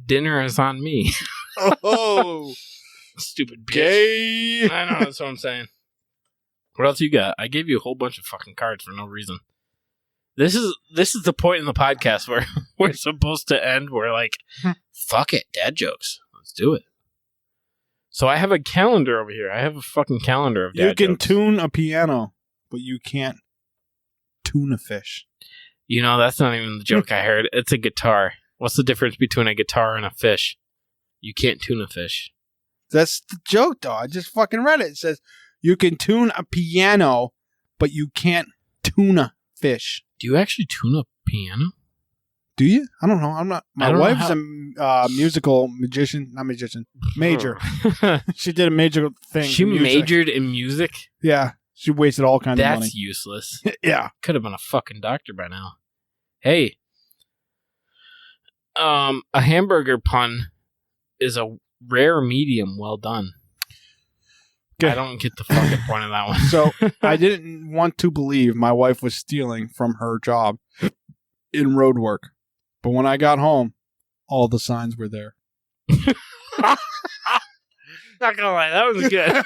Dinner is on me. Oh, stupid bitch. gay. I know, that's what I'm saying. What else you got? I gave you a whole bunch of fucking cards for no reason. This is the point in the podcast where we're supposed to end. We're like, fuck it, dad jokes. Let's do it. So I have a calendar over here. I have a fucking calendar of dad jokes. You can tune a piano, but you can't tune a fish. You know, that's not even the joke I heard. It's a guitar. What's the difference between a guitar and a fish? You can't tune a fish. That's the joke, though. I just fucking read it. It says you can tune a piano, but you can't tune a fish. Do you actually tune a piano? Do you? I don't know. I'm not. My wife's a musical magician. Not magician. Major. She did a major thing. She majored in music? Yeah. She wasted all kinds of money. That's useless. Yeah. Could have been a fucking doctor by now. Hey. A hamburger pun is a rare medium well done. I don't get the fucking point of that one. So I didn't want to believe my wife was stealing from her job in road work. But when I got home, all the signs were there. Not gonna lie, that was good.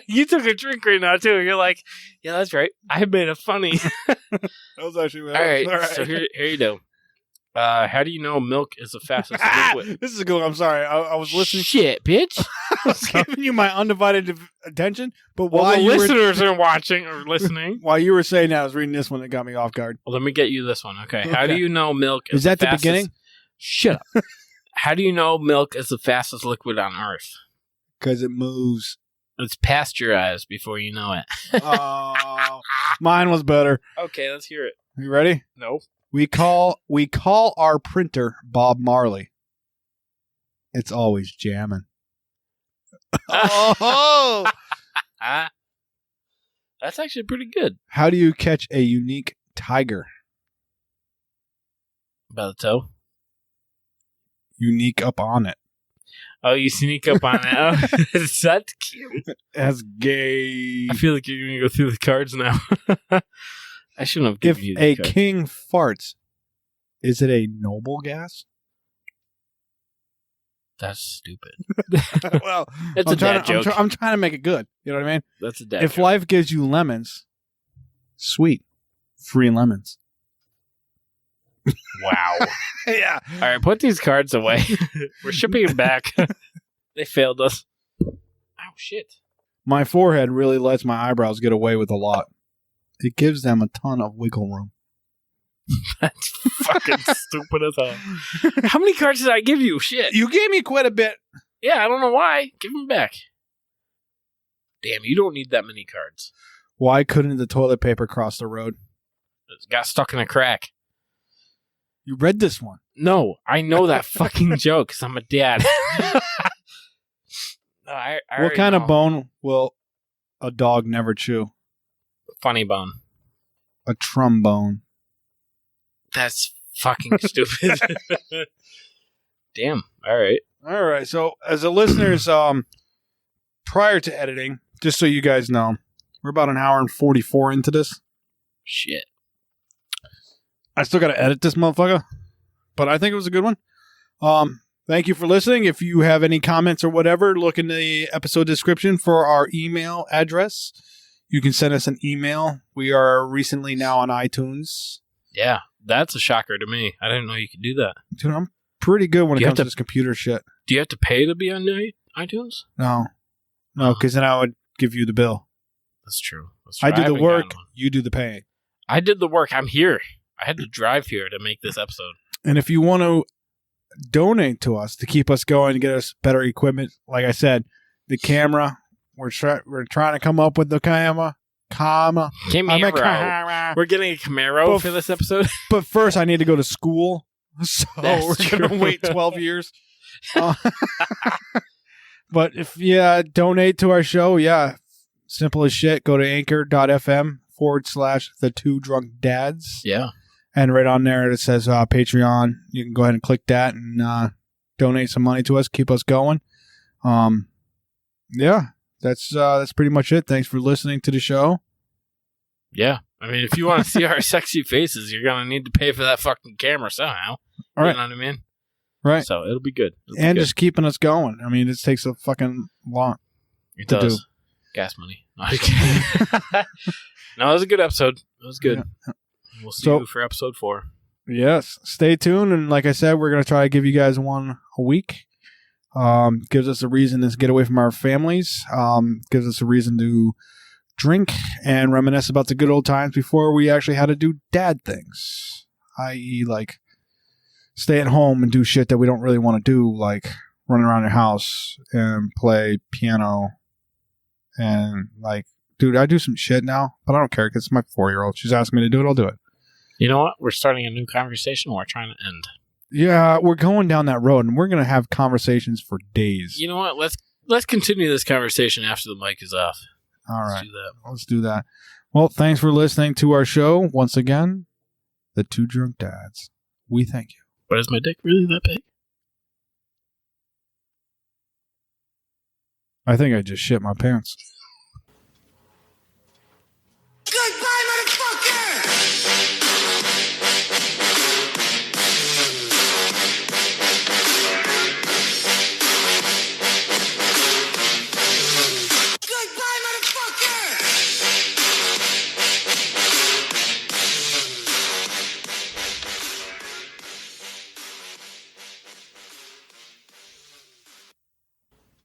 You took a drink right now, too. You're like, yeah, that's right. I made it funny. That was actually all right. So here you go. How do you know milk is the fastest liquid? This is a good one. I'm sorry. I was listening. Shit, bitch. I was giving you my undivided attention, but while the listeners are watching or listening. While you were saying that, I was reading this one that got me off guard. Well, let me get you this one. Okay. How do you know milk is that the fastest... beginning? Shut up. How do you know milk is the fastest liquid on Earth? Because it moves. It's pasteurized before you know it. Oh, mine was better. Okay, let's hear it. You ready? No. We call our printer Bob Marley. It's always jamming. Oh, that's actually pretty good. How do you catch a unique tiger? By the toe. Unique up on it. Oh, you sneak up on it. Oh, is that cute? That's gay. I feel like you're going to go through the cards now. I shouldn't have given you the If a king farts, is it a noble gas? That's stupid. Well, it's a dad joke. I'm trying to make it good. You know what I mean? That's a dad If joke. life gives you lemons, sweet, free lemons. Wow. Yeah. All right, put these cards away. We're shipping them back. They failed us. Oh, shit. My forehead really lets my eyebrows get away with a lot. It gives them a ton of wiggle room. That's fucking stupid as hell. How many cards did I give you? Shit. You gave me quite a bit. Yeah, I don't know why. Give them back. Damn, you don't need that many cards. Why couldn't the toilet paper cross the road? It got stuck in a crack. You read this one. No, I know that fucking joke because I'm a dad. What kind of bone will a dog never chew? Funny bone. A trombone. That's fucking stupid. Damn. All right. All right. So, as the listeners, prior to editing, just so you guys know, we're about an hour and 44 into this. Shit. I still got to edit this motherfucker, but I think it was a good one. Thank you for listening. If you have any comments or whatever, look in the episode description for our email address. You can send us an email. We are recently now on iTunes. Yeah, that's a shocker to me. I didn't know you could do that. Dude, I'm pretty good when it comes to this computer shit. Do you have to pay to be on iTunes? No, because then I would give you the bill. That's true. I do the work. You do the paying. I did the work. I'm here. I had to drive here to make this episode. And if you want to donate to us to keep us going and get us better equipment, like I said, the camera, we're trying to come up with the camera. Camaro. We're getting a Camaro for this episode. But first, I need to go to school, so we're going to wait 12 years. But if you donate to our show, simple as shit. Go to anchor.fm/the2drunkdads. Yeah. And right on there, it says Patreon. You can go ahead and click that and donate some money to us, keep us going. Yeah, that's pretty much it. Thanks for listening to the show. Yeah. I mean, if you want to see our sexy faces, you're going to need to pay for that fucking camera somehow. All right. You know what I mean? Right. So it'll be good. And just keeping us going. I mean, it takes a fucking long. It does. Do. Gas money. No, it was a good episode. It was good. Yeah. We'll see you for episode 4. Yes. Stay tuned. And like I said, we're going to try to give you guys one a week. Gives us a reason to get away from our families. Gives us a reason to drink and reminisce about the good old times before we actually had to do dad things. I.e. like stay at home and do shit that we don't really want to do, like run around your house and play piano. And like, dude, I do some shit now, but I don't care because it's my 4-year-old. She's asking me to do it, I'll do it. You know what? We're starting a new conversation we're trying to end. Yeah, we're going down that road, and we're going to have conversations for days. You know what? Let's continue this conversation after the mic is off. All right. Let's do that. Well, thanks for listening to our show. Once again, the 2 Drunk Dads. We thank you. But is my dick really that big? I think I just shit my pants.